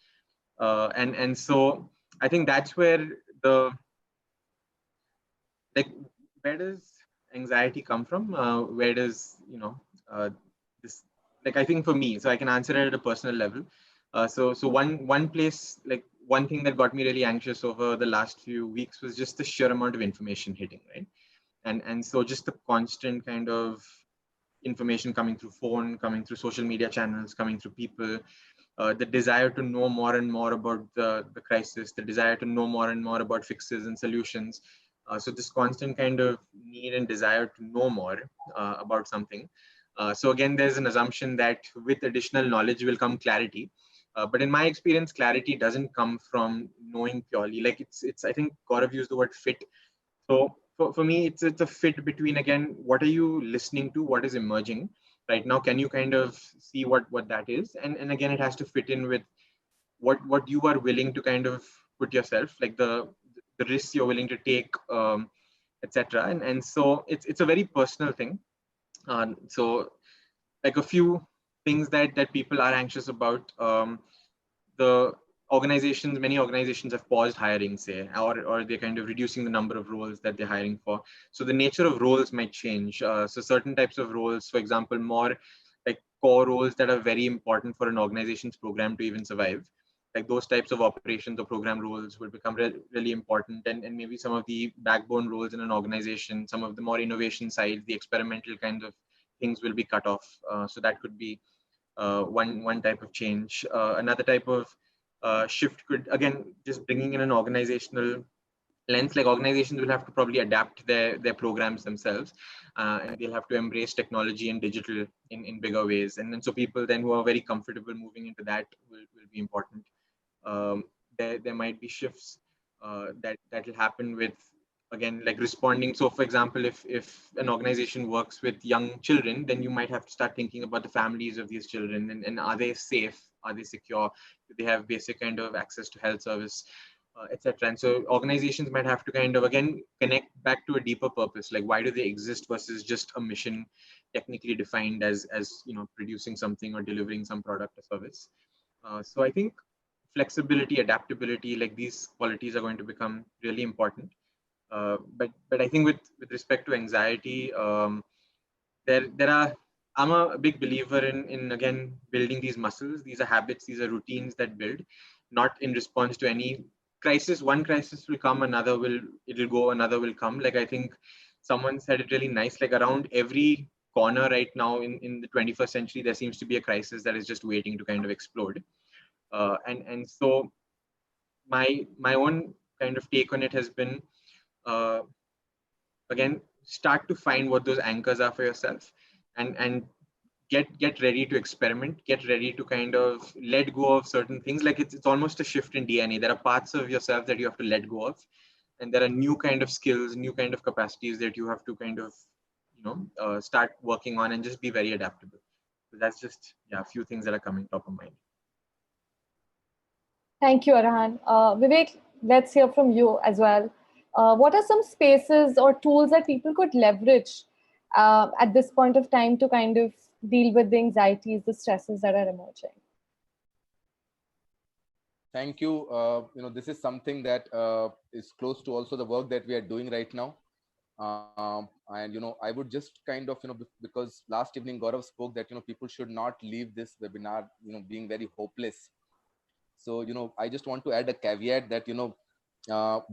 [SPEAKER 3] And so I think that's where where does anxiety come from? Where does, this, I think for me, so I can answer it at a personal level. So one place, one thing that got me really anxious over the last few weeks was just the sheer amount of information hitting, right? And so just the constant kind of information coming through phone, coming through social media channels, coming through people, the desire to know more and more about the crisis, the desire to know more and more about fixes and solutions. So this constant kind of need and desire to know more about something. So again, there's an assumption that with additional knowledge will come clarity. But in my experience, clarity doesn't come from knowing purely. Like it's. I think Gaurav used the word fit. So for me, it's a fit between, again, what are you listening to, what is emerging right now? Can you kind of see what that is? And again, it has to fit in with what you are willing to kind of put yourself, like the risks you're willing to take, etc. And so it's a very personal thing. So like a few things that people are anxious about. The organizations, many organizations have paused hiring, say, or they're kind of reducing the number of roles that they're hiring for. So the nature of roles might change. So certain types of roles, for example, more like core roles that are very important for an organization's program to even survive, like those types of operations or program roles will become really important. And maybe some of the backbone roles in an organization, some of the more innovation sides, the experimental kind of things will be cut off. So that could be one type of change. Another type of shift could, again, just bringing in an organizational lens, like organizations will have to probably adapt their programs themselves, and they'll have to embrace technology and digital in bigger ways. And then so people then who are very comfortable moving into that will be important. There might be shifts that will happen with, again, like responding. So for example, if an organization works with young children, then you might have to start thinking about the families of these children, and are they safe, are they secure, do they have basic kind of access to health service, etc. And so organizations might have to kind of, again, connect back to a deeper purpose, like why do they exist versus just a mission technically defined as producing something or delivering some product or service. So I think flexibility, adaptability, like these qualities are going to become really important. But I think with respect to anxiety, there are, I'm a big believer in again building these muscles. These are habits, these are routines that build, not in response to any crisis. One crisis will come, it'll go, another will come. Like I think someone said it really nice, like around every corner right now in the 21st century, there seems to be a crisis that is just waiting to kind of explode. And so my own kind of take on it has been, uh, again, start to find what those anchors are for yourself, and get ready to experiment, get ready to kind of let go of certain things. Like it's almost a shift in DNA. There are parts of yourself that you have to let go of, and there are new kind of skills, new kind of capacities that you have to kind of start working on, and just be very adaptable. So that's just a few things that are coming top of mind.
[SPEAKER 1] Thank you, Arhan. Vivek, let's hear from you as well. What are some spaces or tools that people could leverage at this point of time to kind of deal with the anxieties, the stresses that are emerging?
[SPEAKER 4] Thank you. This is something that is close to also the work that we are doing right now. And I would just kind of because last evening Gaurav spoke that people should not leave this webinar being very hopeless. So I just want to add a caveat that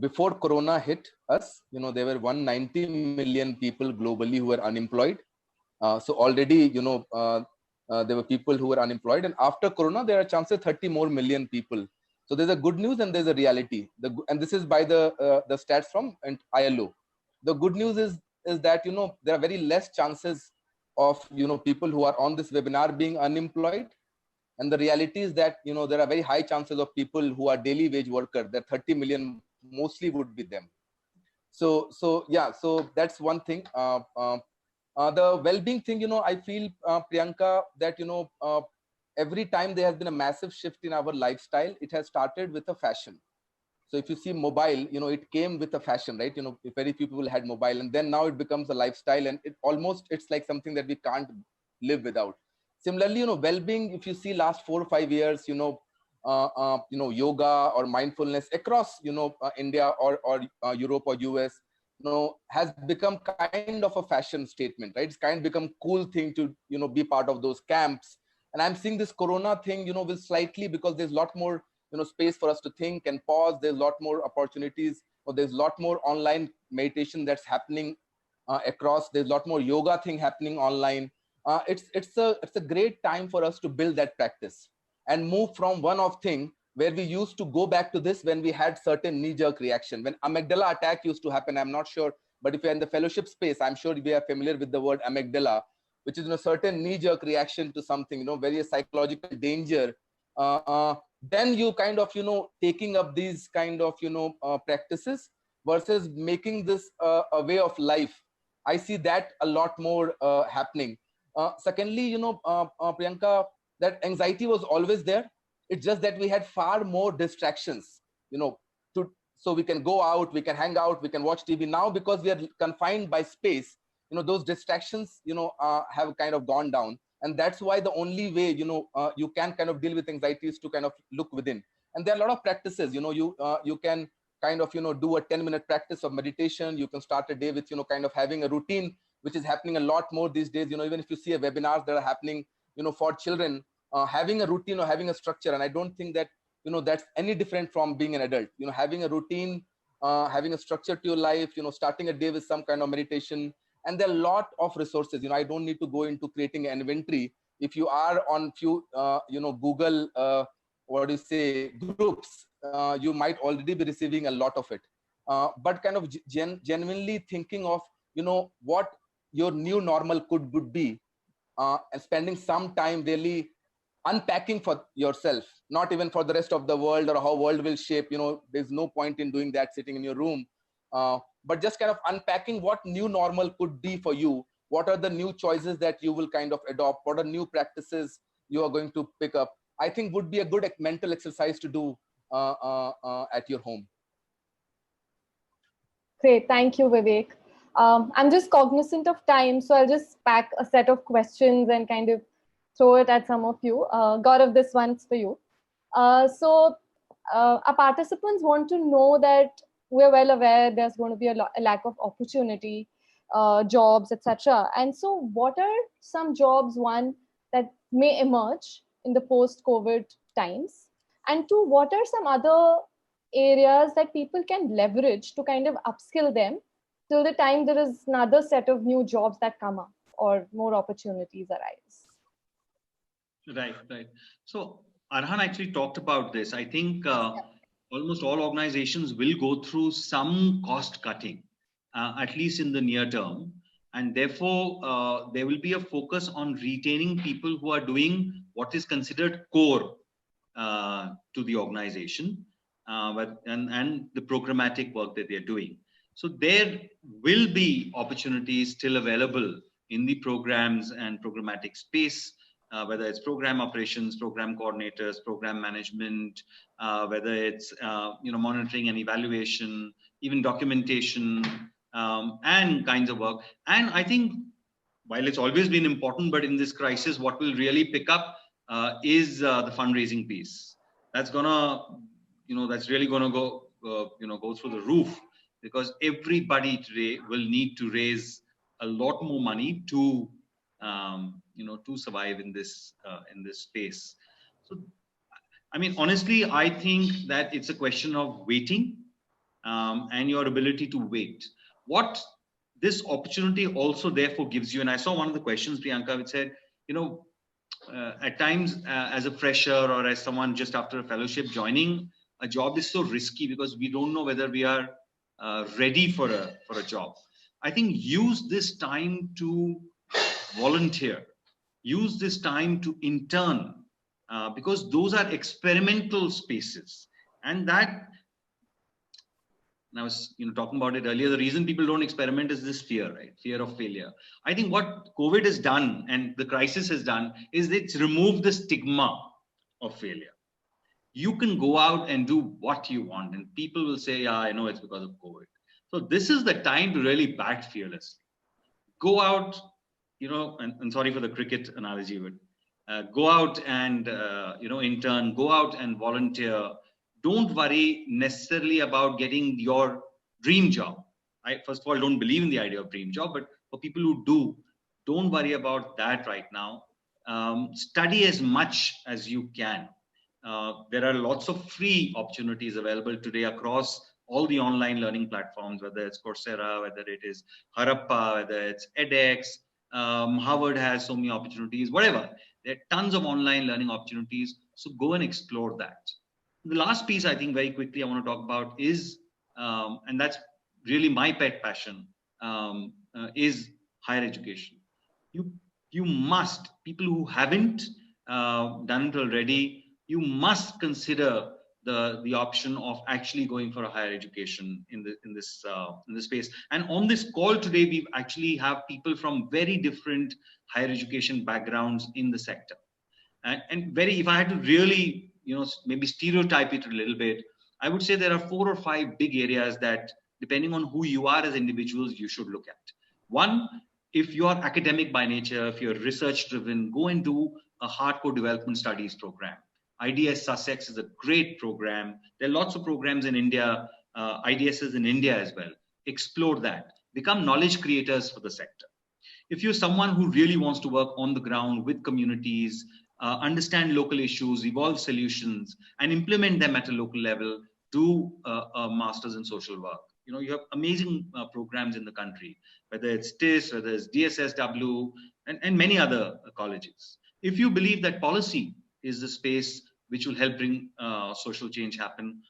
[SPEAKER 4] before Corona hit us, there were 190 million people globally who were unemployed. So already there were people who were unemployed, and after Corona there are chances 30 more million people. So there's a good news and there's a reality. And this is by the stats from ILO. The good news is that there are very less chances of people who are on this webinar being unemployed, and the reality is that there are very high chances of people who are daily wage workers. That 30 million mostly would be them. So that's one thing. The well-being thing, I feel, Priyanka, that every time there has been a massive shift in our lifestyle, it has started with a fashion. So if you see mobile, it came with a fashion, right? Very few people had mobile, and then now it becomes a lifestyle, and it's like something that we can't live without. Similarly, well-being, if you see last 4 or 5 years, yoga or mindfulness across, India or Europe or US, has become kind of a fashion statement, right? It's kind of become cool thing to, be part of those camps. And I'm seeing this Corona thing, will slightly, because there's a lot more, space for us to think and pause. There's a lot more opportunities, or there's a lot more online meditation that's happening across. There's a lot more yoga thing happening online. It's a great time for us to build that practice. and move from one of thing where we used to go back to this when we had certain knee-jerk reaction. When amygdala attack used to happen, I'm not sure, but if you're in the fellowship space, I'm sure we are familiar with the word amygdala, which is a certain knee-jerk reaction to something, various psychological danger. Then you kind of, taking up these kind of, practices versus making this a way of life. I see that a lot more happening. Secondly, Priyanka, that anxiety was always there. It's just that we had far more distractions, so we can go out, we can hang out, we can watch TV. Now, because we are confined by space, those distractions, have kind of gone down. And that's why the only way, you can kind of deal with anxiety is to kind of look within. And there are a lot of practices, you can kind of, do a 10-minute practice of meditation. You can start a day with, kind of having a routine, which is happening a lot more these days. Even if you see a webinars that are happening, for children, having a routine or having a structure. And I don't think that, that's any different from being an adult, having a routine, having a structure to your life, starting a day with some kind of meditation. And there are a lot of resources. I don't need to go into creating an inventory. If you are on few, Google, what do you say, groups, you might already be receiving a lot of it. But kind of genuinely thinking of, what your new normal could be, and spending some time really unpacking for yourself, not even for the rest of the world or how world will shape. There's no point in doing that sitting in your room, but just kind of unpacking what new normal could be for you. What are the new choices that you will kind of adopt? What are new practices you are going to pick up? I think would be a good mental exercise to do at your home.
[SPEAKER 1] Great, thank you, Vivek. I'm just cognizant of time, so I'll just pack a set of questions and kind of throw it at some of you. Gaurav, this one's for you. Our participants want to know that we're well aware there's going to be a lack of opportunity, jobs, etc. And so what are some jobs, one, that may emerge in the post-COVID times? And two, what are some other areas that people can leverage to kind of upskill them till the time there is another set of new jobs that come up or more opportunities arise?
[SPEAKER 5] Right. So Arhan actually talked about this. I think almost all organizations will go through some cost cutting, at least in the near term. And therefore, there will be a focus on retaining people who are doing what is considered core to the organization, and the programmatic work that they're doing. So there will be opportunities still available in the programs and programmatic space, whether it's program operations, program coordinators, program management, whether it's monitoring and evaluation, even documentation, and kinds of work. And I think while it's always been important, but in this crisis, what will really pick up is the fundraising piece. That's really gonna go go through the roof, because everybody today will need to raise a lot more money to to survive in this space. So, I mean, honestly, I think that it's a question of waiting, and your ability to wait. What this opportunity also therefore gives you, and I saw one of the questions, Priyanka, which said, at times as a fresher or as someone just after a fellowship joining a job is so risky because we don't know whether we are ready for a job. I think use this time to volunteer, use this time to intern, because those are experimental spaces. And that, and I was talking about it earlier, the reason people don't experiment is this fear, right? Fear of failure. I think what COVID has done and the crisis has done is it's removed the stigma of failure. You can go out and do what you want, and people will say, yeah, I know it's because of COVID. So this is the time to really bat fearlessly. Go out, and sorry for the cricket analogy, but go out and intern, go out and volunteer. Don't worry necessarily about getting your dream job. I first of all don't believe in the idea of dream job, but for people who do, don't worry about that right now. Study as much as you can. There are lots of free opportunities available today across all the online learning platforms, whether it's Coursera, whether it is Harappa, whether it's edX. Harvard has so many opportunities, whatever. There are tons of online learning opportunities. So go and explore that. The last piece I think very quickly I want to talk about is, and that's really my pet passion, is higher education. You must, people who haven't done it already, you must consider the option of actually going for a higher education in this space. And on this call today, we actually have people from very different higher education backgrounds in the sector. And very, if I had to really, maybe stereotype it a little bit, I would say there are 4 or 5 big areas that, depending on who you are as individuals, you should look at. One, if you are academic by nature, if you're research driven, go and do a hardcore development studies program. IDS Sussex is a great program. There are lots of programs in India, IDSs in India as well. Explore that. Become knowledge creators for the sector. If you're someone who really wants to work on the ground with communities, understand local issues, evolve solutions, and implement them at a local level, do a master's in social work. You have amazing programs in the country, whether it's TIS, whether it's DSSW, and many other colleges. If you believe that policy is the space which will help bring social change happen,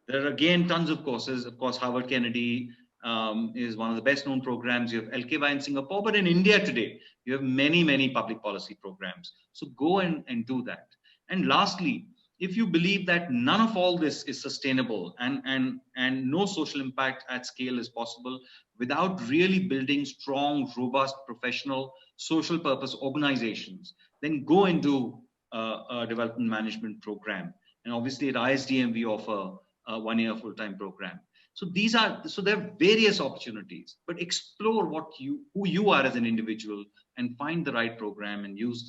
[SPEAKER 5] there are again tons of courses. Of course, Harvard Kennedy is one of the best known programs. You have LKY in Singapore, but in India today, you have many, many public policy programs. So go and do that. And lastly, if you believe that none of all this is sustainable and no social impact at scale is possible without really building strong, robust, professional, social purpose organizations, then go and do a development management program. And obviously at ISDM, we offer a 1-year full-time program. So there are various opportunities, but explore who you are as an individual and find the right program and use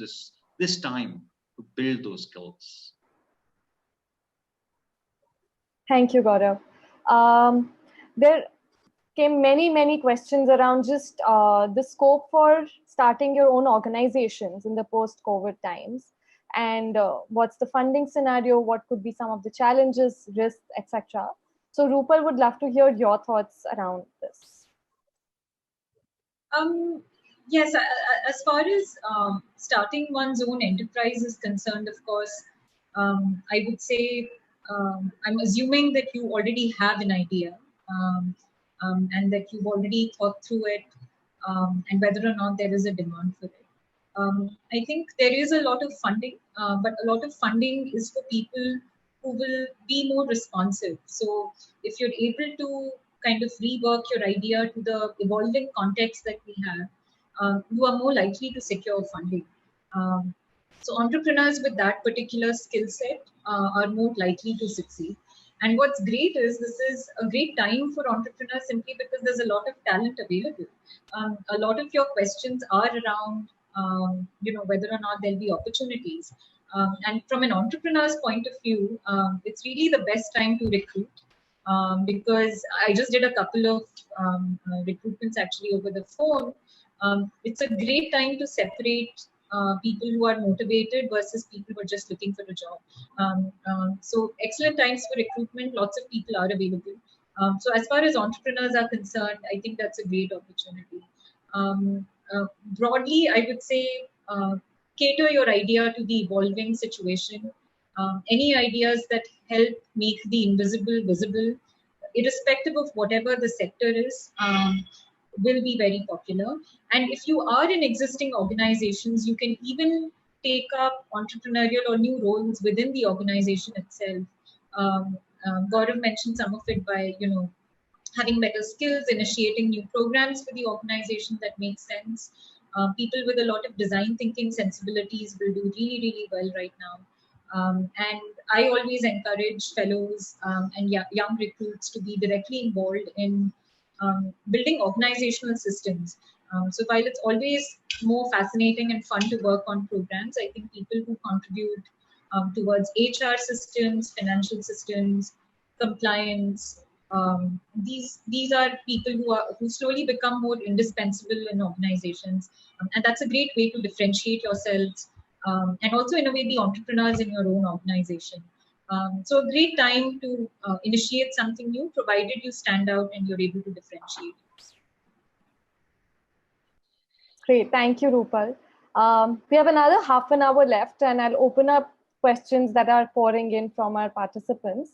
[SPEAKER 5] this time to build those skills.
[SPEAKER 1] Thank you, Gaurav. There came many questions around just the scope for starting your own organizations in the post-COVID times, and what's the funding scenario, what could be some of the challenges, risks, etc. So Rupal would love to hear your thoughts around this.
[SPEAKER 6] Yes, as far as starting one's own enterprise is concerned, of course, I would say I'm assuming that you already have an idea and that you've already thought through it and whether or not there is a demand for it. I think there is a lot of funding, but a lot of funding is for people who will be more responsive. So if you're able to kind of rework your idea to the evolving context that we have, you are more likely to secure funding. So entrepreneurs with that particular skill set are more likely to succeed. And what's great is this is a great time for entrepreneurs simply because there's a lot of talent available. A lot of your questions are around, whether or not there'll be opportunities. And from an entrepreneur's point of view, it's really the best time to recruit. Because I just did a couple of recruitments actually over the phone. It's a great time to separate people who are motivated versus people who are just looking for a job. So excellent times for recruitment, lots of people are available. So as far as entrepreneurs are concerned, I think that's a great opportunity. Broadly, I would say cater your idea to the evolving situation. Any ideas that help make the invisible visible, irrespective of whatever the sector is, will be very popular. And if you are in existing organizations, you can even take up entrepreneurial or new roles within the organization itself. Gaurav mentioned some of it by, having better skills, initiating new programs for the organization that make sense. People with a lot of design thinking sensibilities will do really, really well right now. And I always encourage fellows and young recruits to be directly involved in building organizational systems. So while it's always more fascinating and fun to work on programs, I think people who contribute towards HR systems, financial systems, compliance, these are people who slowly become more indispensable in organizations, and that's a great way to differentiate yourselves and also in a way be entrepreneurs in your own organization. So a great time to initiate something new, provided you stand out and you're able to differentiate.
[SPEAKER 1] Great, thank you, Rupal. We have another half an hour left, and I'll open up questions that are pouring in from our participants.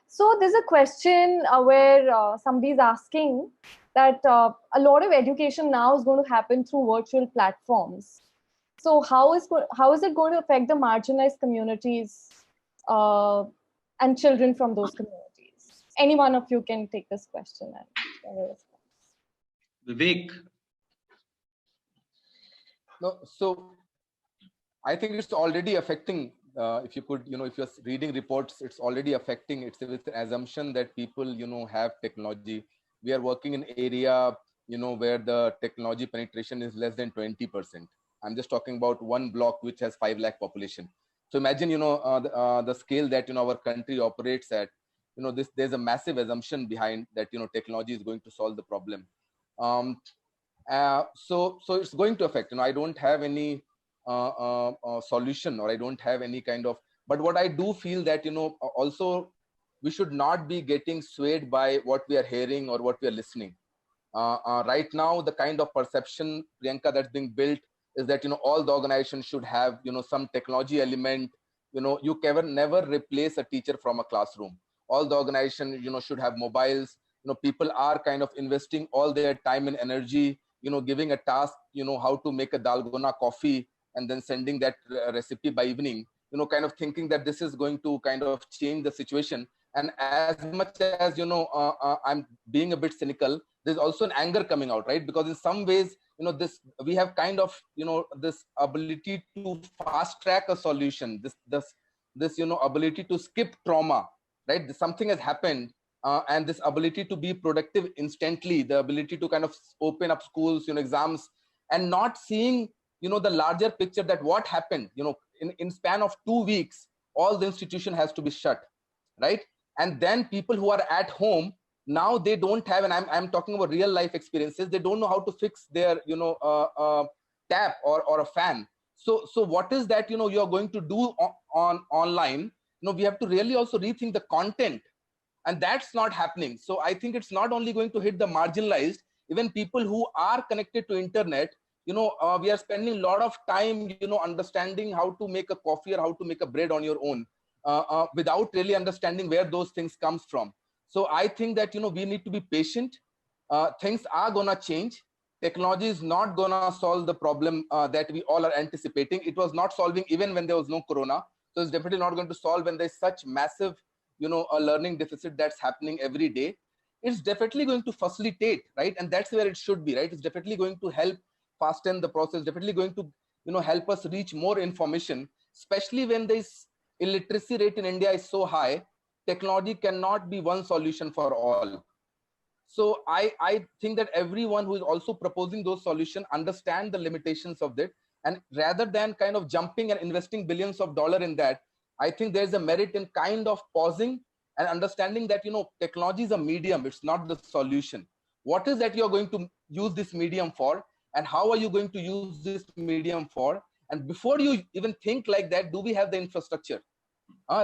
[SPEAKER 1] So there's a question where somebody's asking that a lot of education now is going to happen through virtual platforms. So how is it going to affect the marginalized communities and children from those communities? Any one of you can take this question and share a response.
[SPEAKER 5] Vivek.
[SPEAKER 4] No, so I think it's already affecting. If you could, if you're reading reports, it's already affecting. It's with the assumption that people, have technology. We are working in area, where the technology penetration is less than 20%. I'm just talking about one block which has 5 lakh population. So imagine, the scale that our country operates at. There's a massive assumption behind that. Technology is going to solve the problem. So it's going to affect. I don't have any solution, or I don't have any kind of. But what I do feel that also we should not be getting swayed by what we are hearing or what we are listening. Right now, the kind of perception, Priyanka, that's being built is that all the organizations should have some technology element. You can never replace a teacher from a classroom. All the organizations should have mobiles. People are kind of investing all their time and energy, giving a task, how to make a dalgona coffee, and then sending that recipe by evening, kind of thinking that this is going to kind of change the situation. And as much as I'm being a bit cynical, there's also an anger coming out, right? Because in some ways, this we have kind of this ability to fast track a solution, this ability to skip trauma, right? Something has happened, and this ability to be productive instantly, the ability to kind of open up schools, exams, and not seeing the larger picture, that what happened, in span of 2 weeks, all the institution has to be shut, right? And then people who are at home now, they don't have, and I'm talking about real life experiences, they don't know how to fix their tap or a fan. So what is that you're going to do on online? We have to really also rethink the content, and that's not happening. So I think it's not only going to hit the marginalized, even people who are connected to internet. We are spending a lot of time understanding how to make a coffee or how to make a bread on your own, without really understanding where those things comes from. So I think that we need to be patient. Things are gonna change. Technology is not gonna solve the problem that we all are anticipating. It was not solving even when there was no corona. So it's definitely not going to solve when there's such massive a learning deficit that's happening every day. It's definitely going to facilitate, right? And that's where it should be, right? It's definitely going to help fasten the process, definitely going to help us reach more information, especially when this illiteracy rate in India is so high. Technology cannot be one solution for all. So I think that everyone who is also proposing those solutions understand the limitations of that, and rather than kind of jumping and investing billions of dollars in that, I think there's a merit in kind of pausing and understanding that technology is a medium, it's not the solution. What is that you're going to use this medium for, and how are you going to use this medium for? And before you even think like that, do we have the infrastructure?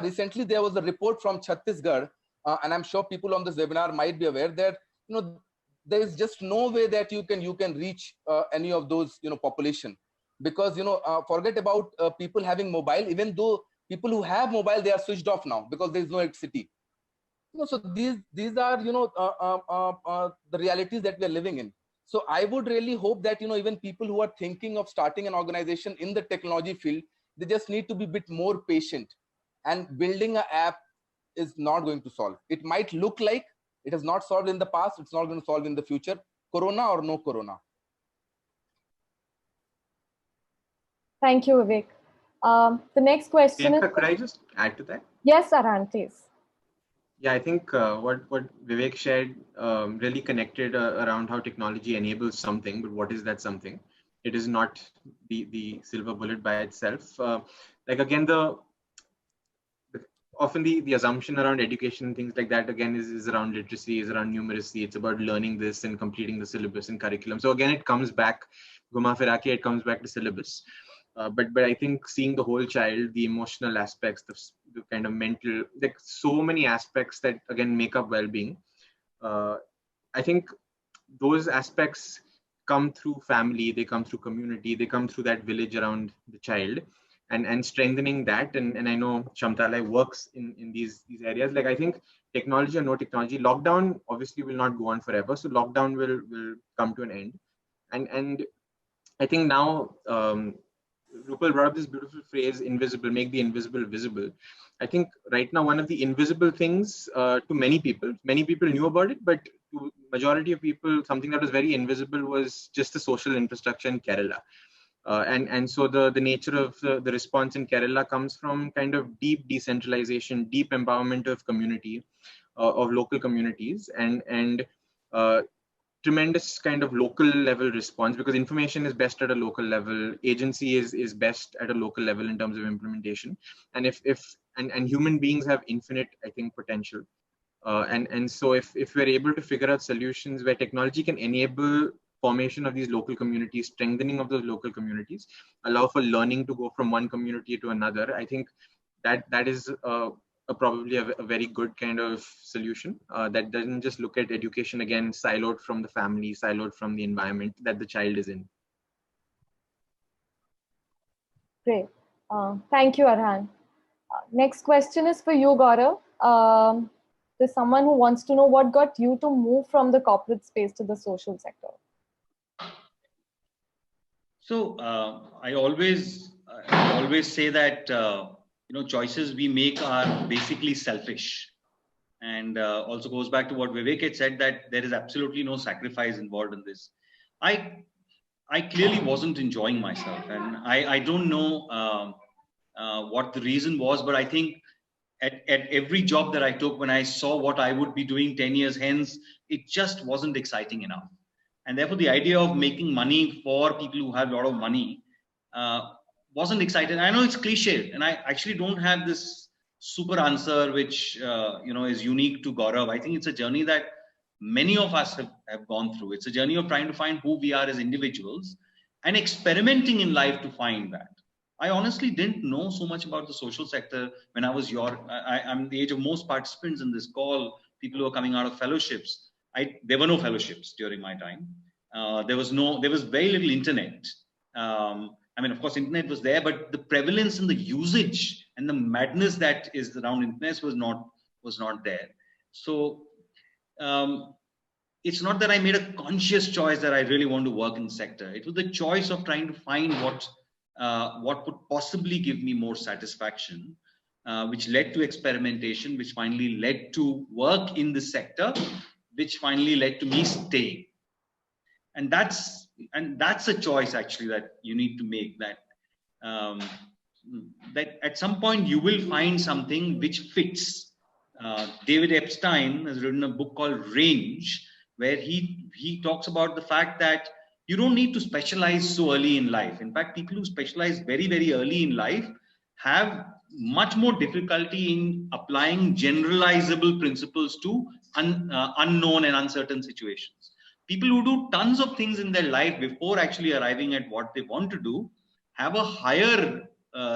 [SPEAKER 4] Recently, there was a report from Chhattisgarh, and I'm sure people on this webinar might be aware that there is just no way that you can reach any of those population, because forget about people having mobile. Even though people who have mobile, they are switched off now because there is no electricity. So these are the realities that we are living in. So I would really hope that even people who are thinking of starting an organization in the technology field, they just need to be a bit more patient. And building an app is not going to solve. It might look like it has not solved in the past. It's not going to solve in the future, corona or no corona.
[SPEAKER 1] Thank you, Vivek. The next question
[SPEAKER 3] Priyanka,
[SPEAKER 1] is...
[SPEAKER 3] could I just add to that?
[SPEAKER 1] Yes, Arhan, please.
[SPEAKER 3] Yeah, I think what Vivek shared really connected around how technology enables something, but what is that something? It is not the silver bullet by itself. Like again, often the assumption around education and things like that again is around literacy, is around numeracy. It's about learning this and completing the syllabus and curriculum. So again, it comes back, Guma Firaki, it comes back to syllabus. But I think seeing the whole child, the emotional aspects, the kind of mental, like so many aspects that again make up well-being. I think those aspects come through family, they come through community, they come through that village around the child, and strengthening that. And I know Shamtala works in these areas. Like, I think technology or no technology, lockdown obviously will not go on forever. So lockdown will come to an end. And I think now, Rupal brought up this beautiful phrase, invisible, make the invisible visible. I think right now, one of the invisible things to many people knew about it, but to majority of people, something that was very invisible was just the social infrastructure in Kerala. And so the nature of the response in Kerala comes from kind of deep decentralization, deep empowerment of community, of local communities, and tremendous kind of local level response, because information is best at a local level, agency is best at a local level in terms of implementation. And if human beings have infinite, I think, potential. And so if we're able to figure out solutions where technology can enable formation of these local communities, strengthening of those local communities, allow for learning to go from one community to another, I think that is probably a very good kind of solution that doesn't just look at education again siloed from the family, siloed from the environment that the child is in.
[SPEAKER 1] Great. Thank you, Arhan. Next question is for you, Gaurav. There's someone who wants to know what got you to move from the corporate space to the social sector.
[SPEAKER 5] So I always say that choices we make are basically selfish, and also goes back to what Vivek had said, that there is absolutely no sacrifice involved in this. I clearly wasn't enjoying myself, and I don't know what the reason was, but I think at every job that I took, when I saw what I would be doing 10 years hence, it just wasn't exciting enough. And therefore, the idea of making money for people who have a lot of money wasn't exciting. I know it's cliche, and I actually don't have this super answer which is unique to Gaurav. I think it's a journey that many of us have gone through. It's a journey of trying to find who we are as individuals and experimenting in life to find that. I honestly didn't know so much about the social sector when I was I'm the age of most participants in this call, people who are coming out of fellowships. There were no fellowships during my time. There was very little internet. I mean, of course, internet was there, but the prevalence and the usage and the madness that is around internet was not there. So it's not that I made a conscious choice that I really want to work in the sector. It was the choice of trying to find what would possibly give me more satisfaction, which led to experimentation, which finally led to work in the sector, which finally led to me staying. And that's a choice actually that you need to make, that at some point you will find something which fits. David Epstein has written a book called Range, where he talks about the fact that you don't need to specialize so early in life. In fact, people who specialize very, very early in life have much more difficulty in applying generalizable principles to unknown and uncertain situations. People who do tons of things in their life before actually arriving at what they want to do have a higher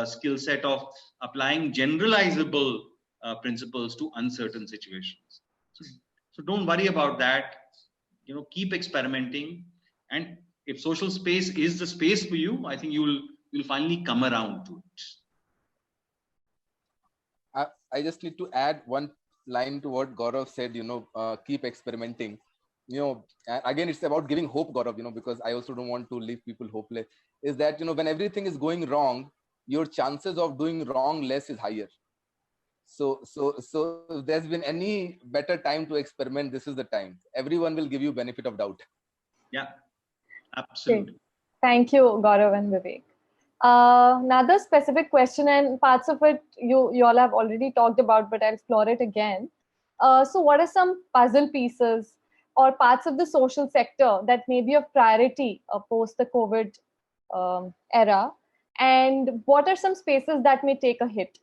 [SPEAKER 5] skill set of applying generalizable principles to uncertain situations. So don't worry about that. Keep experimenting, and if social space is the space for you, I think you'll finally come around to
[SPEAKER 4] it. I just need to add one line to what Gaurav said. Keep experimenting. Again, it's about giving hope, Gaurav. Because I also don't want to leave people hopeless. Is that when everything is going wrong, your chances of doing wrong less is higher. So if there's been any better time to experiment, this is the time. Everyone will give you benefit of doubt.
[SPEAKER 5] Yeah, absolutely.
[SPEAKER 1] Okay. Thank you, Gaurav and Vivek. Another specific question, and parts of it you all have already talked about, but I'll explore it again. So what are some puzzle pieces or parts of the social sector that may be of priority post the COVID era? And what are some spaces that may take a hit?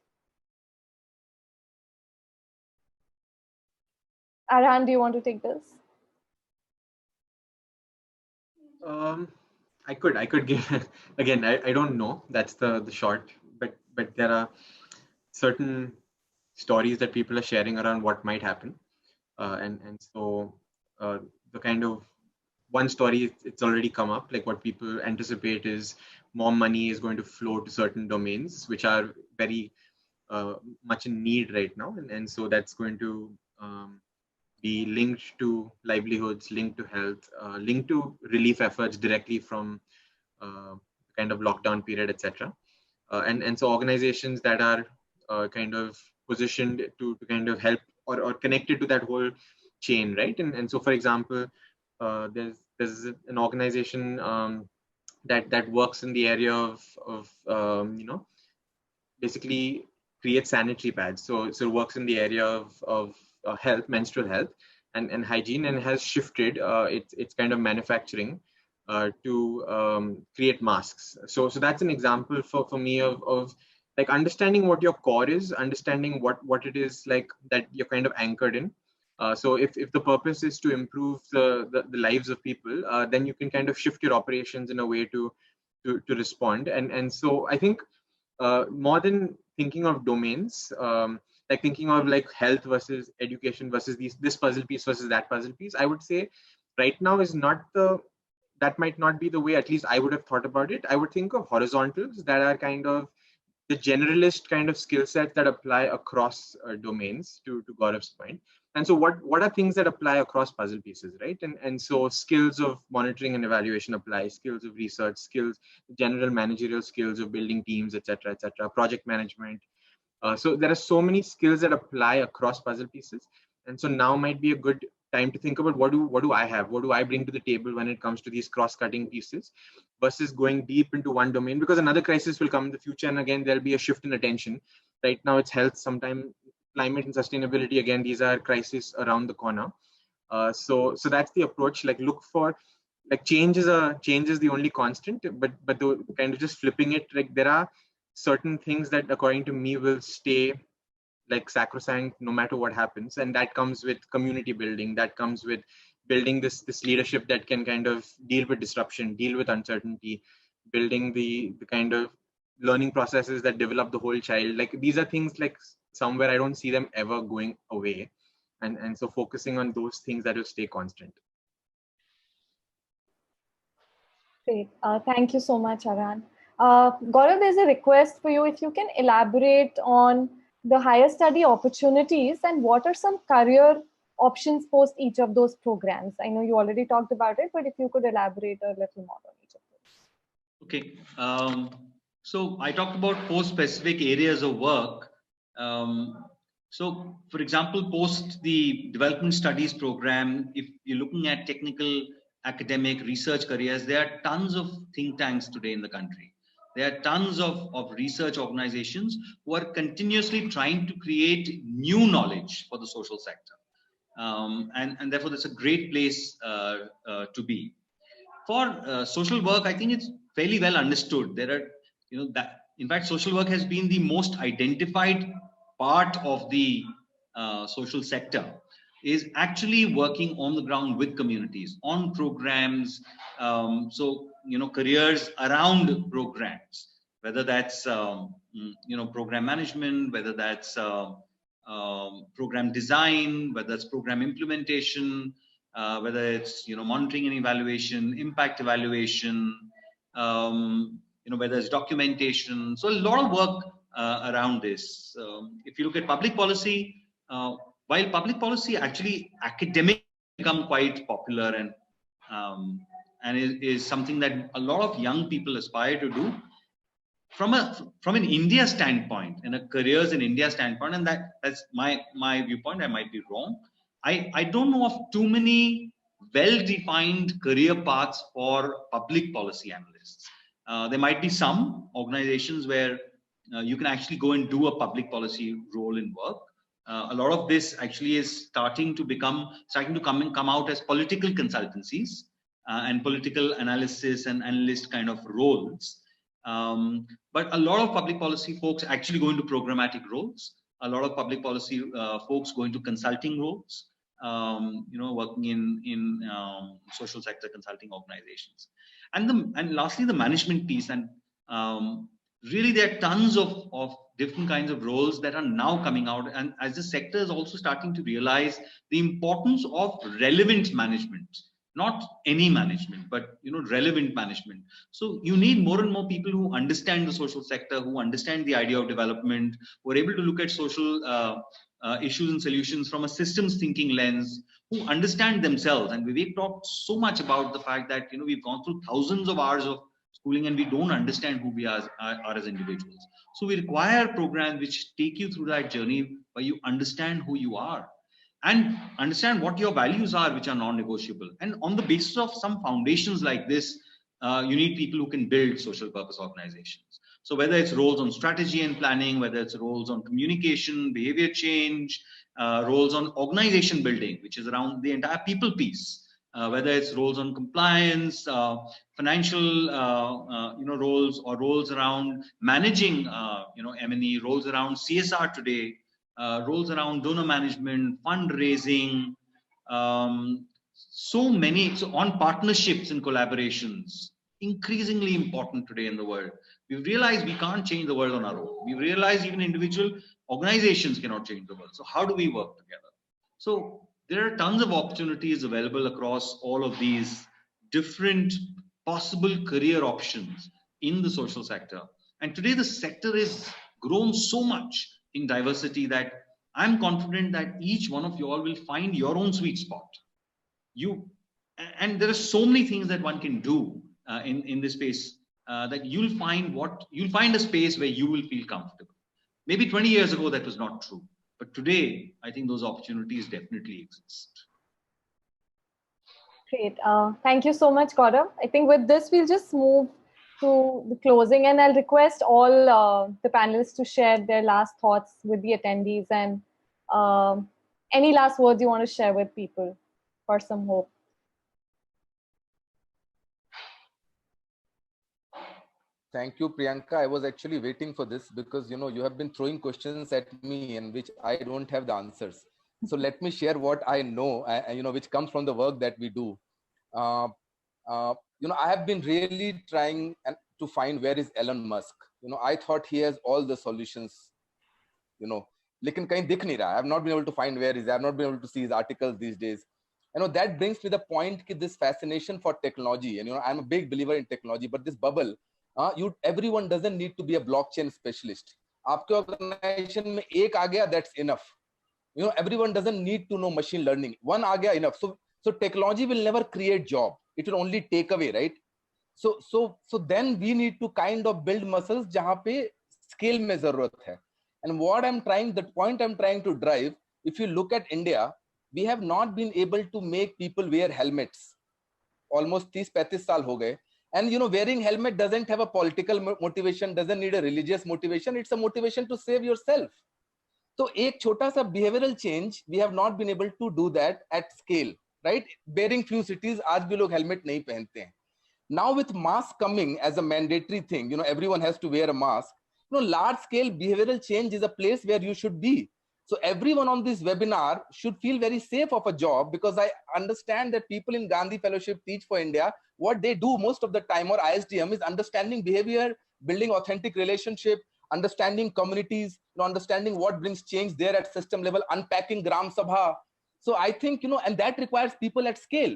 [SPEAKER 1] Arhan, do you want to take this?
[SPEAKER 3] I could give again. I don't know. That's the short. But there are certain stories that people are sharing around what might happen, and so the kind of one story, it's already come up. Like what people anticipate is more money is going to flow to certain domains, which are very much in need right now. And so that's going to be linked to livelihoods, linked to health, linked to relief efforts directly from kind of lockdown period, etc. And so organizations that are kind of positioned to kind of help or connected to that whole chain, right? And so, for example, there's an organization that works in the area of basically creates sanitary pads. So it works in the area of health, menstrual health, and hygiene, and has shifted its kind of manufacturing to create masks. So that's an example for me of like understanding what your core is, understanding what it is like that you're kind of anchored in. So if the purpose is to improve the lives of people, then you can kind of shift your operations in a way to respond. And so I think more than thinking of domains, like thinking of like health versus education versus this puzzle piece versus that puzzle piece, I would say right now is not that might not be the way at least I would have thought about it. I would think of horizontals that are kind of the generalist kind of skill sets that apply across domains, to Gaurav's point. And so what are things that apply across puzzle pieces, right? And so skills of monitoring and evaluation apply, skills of research, skills, general managerial skills of building teams, etc., etc., project management. So there are so many skills that apply across puzzle pieces. And so now might be a good time to think about what do I have, what do I bring to the table when it comes to these cross-cutting pieces, versus going deep into one domain, because another crisis will come in the future, and again there'll be a shift in attention. Right now it's health, sometime climate and sustainability. Again, these are crises around the corner. So that's the approach. Like look for like change is the only constant, but the kind of just flipping it, like there are certain things that according to me will stay like sacrosanct no matter what happens, and that comes with community building, that comes with building this leadership that can kind of deal with disruption, deal with uncertainty, building the kind of learning processes that develop the whole child. Like these are things like somewhere I don't see them ever going away, and so focusing on those things that will stay constant.
[SPEAKER 1] Great. Thank you so much, Arhan. Gaurav, there's a request for you. If you can elaborate on the higher study opportunities and what are some career options post each of those programs. I know you already talked about it, but if you could elaborate a little more on each of those.
[SPEAKER 5] Okay. So I talked about 4 specific areas of work. So, for example, post the development studies program, if you're looking at technical, academic, research careers, there are tons of think tanks today in the country. There are tons of research organizations who are continuously trying to create new knowledge for the social sector. And therefore, that's a great place to be. For social work, I think it's fairly well understood. There are, that in fact, social work has been the most identified part of the social sector, is actually working on the ground with communities on programs. So, careers around programs, whether that's, program management, whether that's program design, whether it's program implementation, whether it's monitoring and evaluation, impact evaluation, whether it's documentation. So a lot of work around this. If you look at public policy, while public policy actually academic become quite popular and is something that a lot of young people aspire to do, from an India standpoint and a careers in India standpoint, and that's my viewpoint. I might be wrong. I don't know of too many well-defined career paths for public policy analysts. There might be some organizations where you can actually go and do a public policy role in work. A lot of this actually is starting to come out as political consultancies and political analysis and analyst kind of roles. But a lot of public policy folks actually go into programmatic roles. A lot of public policy folks go into consulting roles, working in social sector consulting organizations. And lastly, the management piece. And really, there are tons of different kinds of roles that are now coming out. And as the sector is also starting to realize the importance of relevant management, not any management, but relevant management. So you need more and more people who understand the social sector, who understand the idea of development, who are able to look at social issues and solutions from a systems thinking lens, who understand themselves. And Vivek talked so much about the fact that we've gone through thousands of hours of schooling and we don't understand who we are as individuals. So we require programs which take you through that journey where you understand who you are and understand what your values are, which are non-negotiable. And on the basis of some foundations like this, you need people who can build social purpose organizations. So whether it's roles on strategy and planning, whether it's roles on communication, behavior change, roles on organization building, which is around the entire people piece, whether it's roles on compliance, financial, roles, or roles around managing, M&E, roles around CSR today, roles around donor management, fundraising, so on partnerships and collaborations, increasingly important today in the world. We've realized we can't change the world on our own. We've realized even individual organizations cannot change the world. So how do we work together? So there are tons of opportunities available across all of these different possible career options in the social sector. And today the sector is grown so much in diversity that I'm confident that each one of you all will find your own sweet spot. And there are so many things that one can do in this space that you'll find a space where you will feel comfortable. Maybe 20 years ago that was not true, but today I think those opportunities definitely exist.
[SPEAKER 1] Great. Thank you so much, Gaurav. I think with this, we'll just move to the closing, and I'll request all the panelists to share their last thoughts with the attendees and any last words you want to share with people for some hope.
[SPEAKER 4] Thank you, Priyanka. I was actually waiting for this because, you have been throwing questions at me in which I don't have the answers. So let me share what I know, which comes from the work that we do. I have been really trying to find where is Elon Musk. I thought he has all the solutions, lekin kahin dikh nahi raha. I have not been able to find where he is. I have not been able to see his articles these days. That brings me the point that this fascination for technology, and I'm a big believer in technology, but this bubble, everyone doesn't need to be a blockchain specialist. Aapke organization mein ek aa gaya, that's enough. Everyone doesn't need to know machine learning. One aa gaya, enough. So technology will never create job. It will only take away, right? So then we need to kind of build muscles jahan pe scale mein zarurat hai. And the point I'm trying to drive, if you look at India, we have not been able to make people wear helmets. Almost 30-35 saal ho gaye. And wearing helmet doesn't have a political motivation, doesn't need a religious motivation. It's a motivation to save yourself. So ek chota sa behavioral change, we have not been able to do that at scale, right? Bearing few cities, aaj bhi log helmet nahi pehante hain. Now with mask coming as a mandatory thing, everyone has to wear a mask. Large scale behavioral change is a place where you should be. So everyone on this webinar should feel very safe of a job, because I understand that people in Gandhi Fellowship Teach for India, what they do most of the time, or ISDM, is understanding behavior, building authentic relationship, understanding communities, understanding what brings change there at system level, unpacking Gram Sabha. So I think, and that requires people at scale.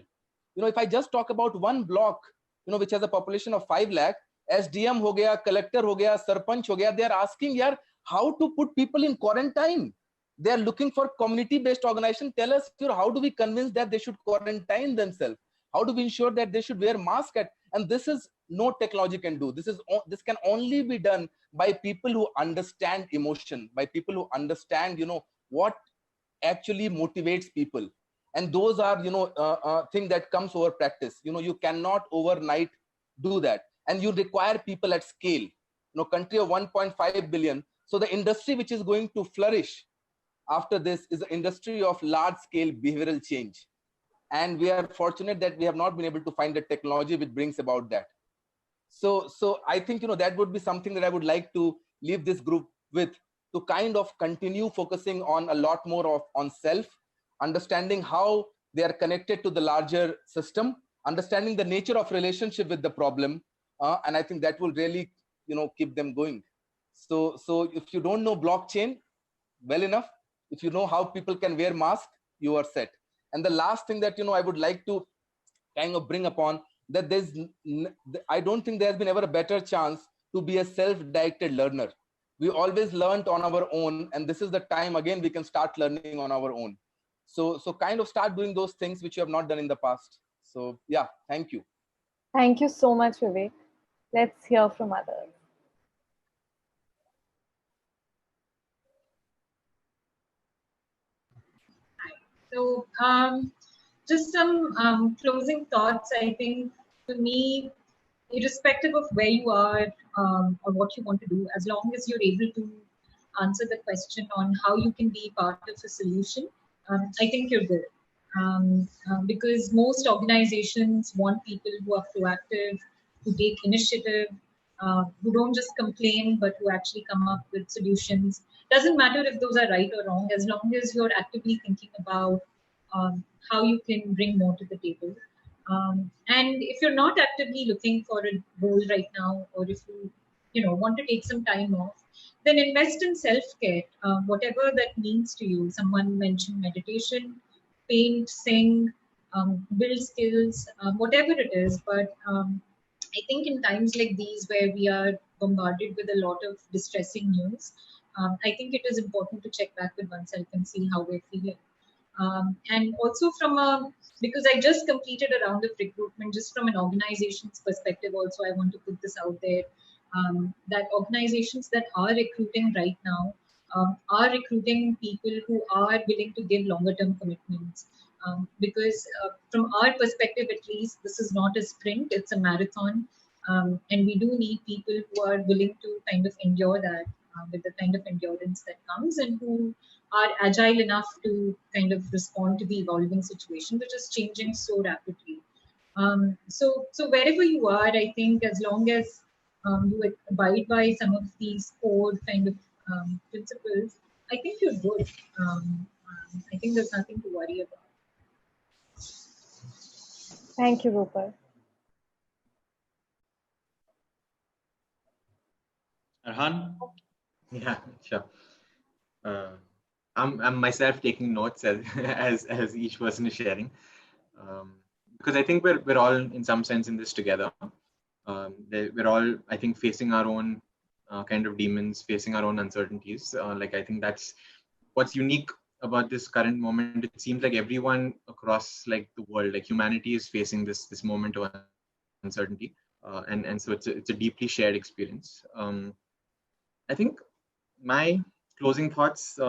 [SPEAKER 4] If I just talk about one block, which has a population of 5 lakh, SDM ho gaya, collector ho gaya, sarpanch ho gaya, they are asking, yaar, how to put people in quarantine. They are looking for community-based organization. Tell us, how do we convince that they should quarantine themselves? How do we ensure that they should wear mask? And this is no technology can do. This can only be done by people who understand emotion, by people who understand, what actually motivates people. And those are, thing that comes over practice. You cannot overnight do that. And you require people at scale. Country of 1.5 billion. So the industry which is going to flourish after this is the industry of large-scale behavioral change. And we are fortunate that we have not been able to find a technology which brings about that. So I think, that would be something that I would like to leave this group with, to kind of continue focusing on a lot more on self, understanding how they are connected to the larger system, understanding the nature of relationship with the problem. And I think that will really, keep them going. So if you don't know blockchain well enough, if you know how people can wear masks, you are set. And the last thing that, I would like to kind of bring upon that I don't think there's been ever a better chance to be a self-directed learner. We always learned on our own, and this is the time again we can start learning on our own. So kind of start doing those things which you have not done in the past. So yeah, thank you.
[SPEAKER 1] Thank you so much, Vivek. Let's hear from others.
[SPEAKER 6] So, just some closing thoughts. I think to me, irrespective of where you are or what you want to do, as long as you're able to answer the question on how you can be part of a solution, I think you're good. Because most organizations want people who are proactive, who take initiative, who don't just complain, but who actually come up with solutions. Doesn't matter if those are right or wrong, as long as you're actively thinking about how you can bring more to the table. And if you're not actively looking for a role right now, or if you want to take some time off, then invest in self-care, whatever that means to you. Someone mentioned meditation, paint, sing, build skills, whatever it is. But I think in times like these where we are bombarded with a lot of distressing news, I think it is important to check back with oneself and see how we're feeling. And also because I just completed a round of recruitment, just from an organization's perspective also, I want to put this out there, that organizations that are recruiting right now are recruiting people who are willing to give longer term commitments. Because from our perspective, at least, this is not a sprint, it's a marathon. And we do need people who are willing to kind of endure that with the kind of endurance that comes, and who are agile enough to kind of respond to the evolving situation, which is changing so rapidly. So wherever you are, I think as long as you abide by some of these core kind of principles, I think you're good. I think there's nothing to worry about.
[SPEAKER 1] Thank you, Rupal.
[SPEAKER 5] Arhan?
[SPEAKER 3] Yeah, sure. I'm myself taking notes as each person is sharing, because I think we're all in some sense in this together. We're all, I think, facing our own kind of demons, facing our own uncertainties. Like, I think that's what's unique about this current moment. It seems like everyone across like the world, like humanity, is facing this moment of uncertainty, and so it's a deeply shared experience. I think my closing thoughts,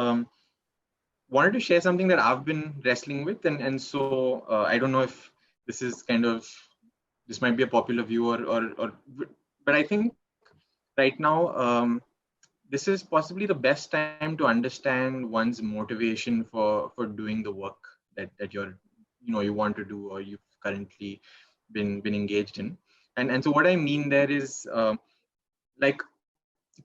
[SPEAKER 3] wanted to share something that I've been wrestling with, and so I don't know if this might be a popular view or but I think right now, this is possibly the best time to understand one's motivation for doing the work that you want to do, or you've currently been engaged in. And so what I mean there is, like,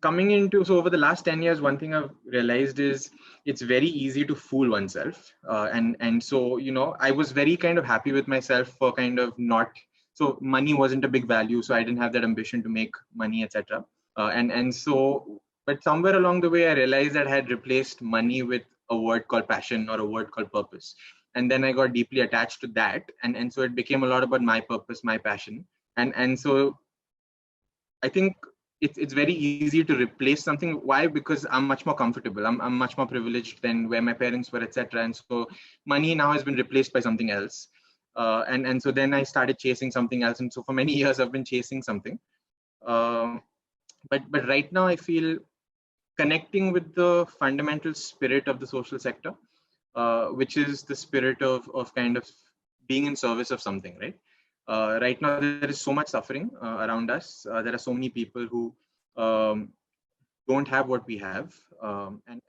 [SPEAKER 3] coming into, so over the last 10 years, one thing I've realized is it's very easy to fool oneself, and so I was very kind of happy with myself for kind of not, so money wasn't a big value, so I didn't have that ambition to make money, etc. And so, but somewhere along the way I realized that I had replaced money with a word called passion, or a word called purpose. And then I got deeply attached to that, and so it became a lot about my purpose, my passion. And so I think it's very easy to replace something. Why? Because I'm much more comfortable. I'm much more privileged than where my parents were, etc. And so money now has been replaced by something else. And so then I started chasing something else. And so for many years I've been chasing something. But right now I feel connecting with the fundamental spirit of the social sector, which is the spirit of kind of being in service of something, right? Right now there is so much suffering around us. There are so many people who don't have what we have,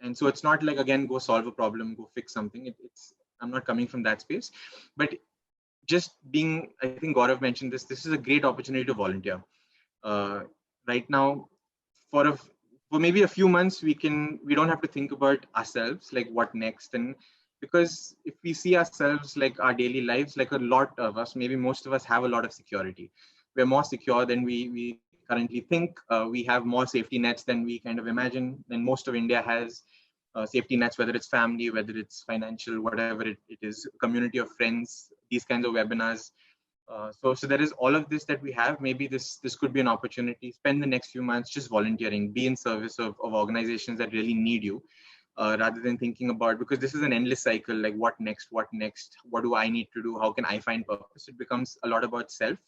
[SPEAKER 3] and so it's not like, again, go solve a problem, go fix something. I'm not coming from that space, but just being, I think Gaurav mentioned this is a great opportunity to volunteer. Right now, for maybe a few months, we don't have to think about ourselves, like what next. And because if we see ourselves, like our daily lives, like a lot of us, maybe most of us, have a lot of security. We're more secure than we currently think. We have more safety nets than we kind of imagine. And most of India has safety nets, whether it's family, whether it's financial, whatever it is, community of friends, these kinds of webinars. So there is all of this that we have. Maybe this could be an opportunity. Spend the next few months just volunteering, be in service of organizations that really need you, rather than thinking about, because this is an endless cycle, like what next, what do I need to do, how can I find purpose. It becomes a lot about self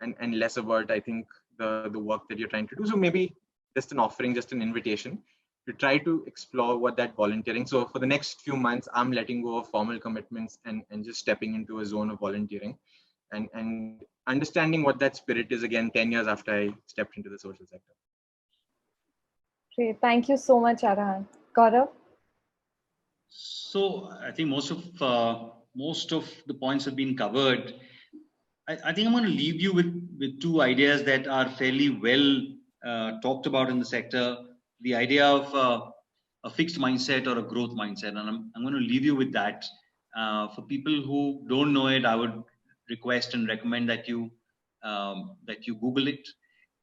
[SPEAKER 3] and less about, I think, the work that you're trying to do. So maybe just an offering, just an invitation to try to explore what that volunteering. So for the next few months, I'm letting go of formal commitments and just stepping into a zone of volunteering and understanding what that spirit is again 10 years after I stepped into the social sector.
[SPEAKER 1] Great. Thank you so much, Arahan. Gaurav?
[SPEAKER 5] So I think most of the points have been covered. I think I'm going to leave you with two ideas that are fairly well talked about in the sector. The idea of a fixed mindset or a growth mindset. And I'm going to leave you with that. For people who don't know it, I would request and recommend that you Google it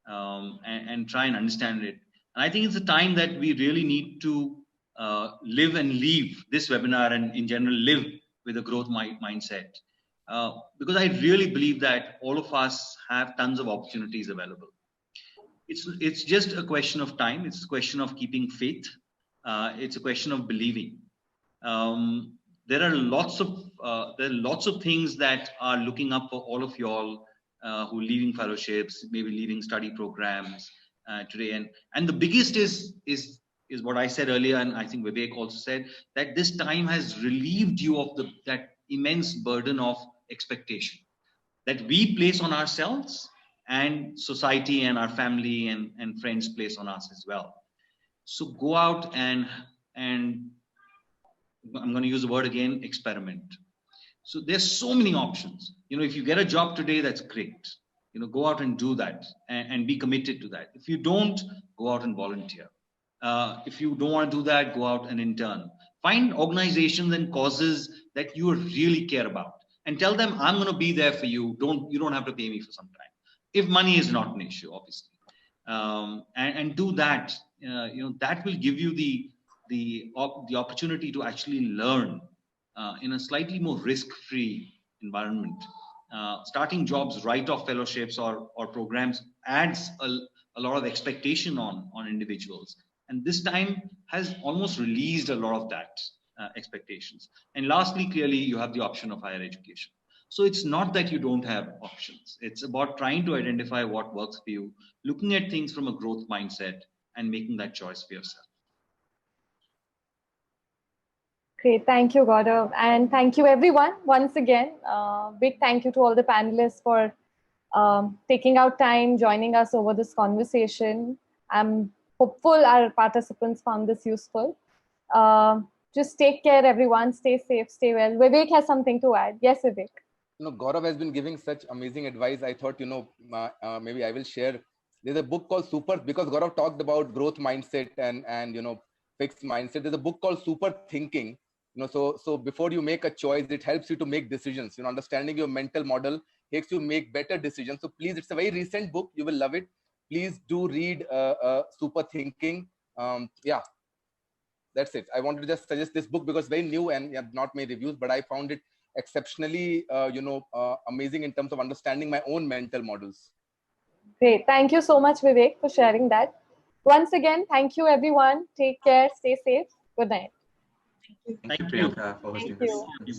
[SPEAKER 5] and try and understand it. And I think it's a time that we really need to live and leave this webinar and in general live with a growth mindset. Because I really believe that all of us have tons of opportunities available. It's just a question of time. It's a question of keeping faith. It's a question of believing. There are lots of things that are looking up for all of y'all who are leaving fellowships, maybe leaving study programs today. And the biggest is what I said earlier, and I think Vivek also said, that this time has relieved you of that immense burden of expectation that we place on ourselves and society and our family and friends place on us as well. So go out and I'm going to use the word again, experiment. So there's so many options. If you get a job today, that's great. Go out and do that and be committed to that. If you don't, go out and volunteer. If you don't want to do that, go out and intern. Find organizations and causes that you really care about and tell them, I'm going to be there for you. You don't have to pay me for some time. If money is not an issue, obviously. And do that. That will give you the opportunity to actually learn in a slightly more risk-free environment. Starting jobs right off fellowships or programs adds a lot of expectation on individuals. And this time has almost released a lot of that expectations. And lastly, clearly, you have the option of higher education. So it's not that you don't have options. It's about trying to identify what works for you, looking at things from a growth mindset and making that choice for yourself.
[SPEAKER 1] Great. Thank you, Gaurav. And thank you, everyone, once again. Big thank you to all the panelists for taking out time, joining us over this conversation. I'm hopeful our participants found this useful. Just take care, everyone. Stay safe, stay well. Vivek has something to add. Yes, Vivek.
[SPEAKER 4] Gaurav has been giving such amazing advice. I thought, maybe I will share. There's a book called Super, because Gaurav talked about growth mindset and fixed mindset. There's a book called Super Thinking. So before you make a choice, it helps you to make decisions. Understanding your mental model helps you make better decisions. So please, it's a very recent book. You will love it. Please do read Super Thinking. Yeah, that's it. I wanted to just suggest this book because it's very new and have not made reviews, but I found it exceptionally, amazing in terms of understanding my own mental models.
[SPEAKER 1] Great. Thank you so much, Vivek, for sharing that. Once again, thank you, everyone. Take care. Stay safe. Good night.
[SPEAKER 3] Thank you, Priyanka, for hosting this.
[SPEAKER 1] Thank you.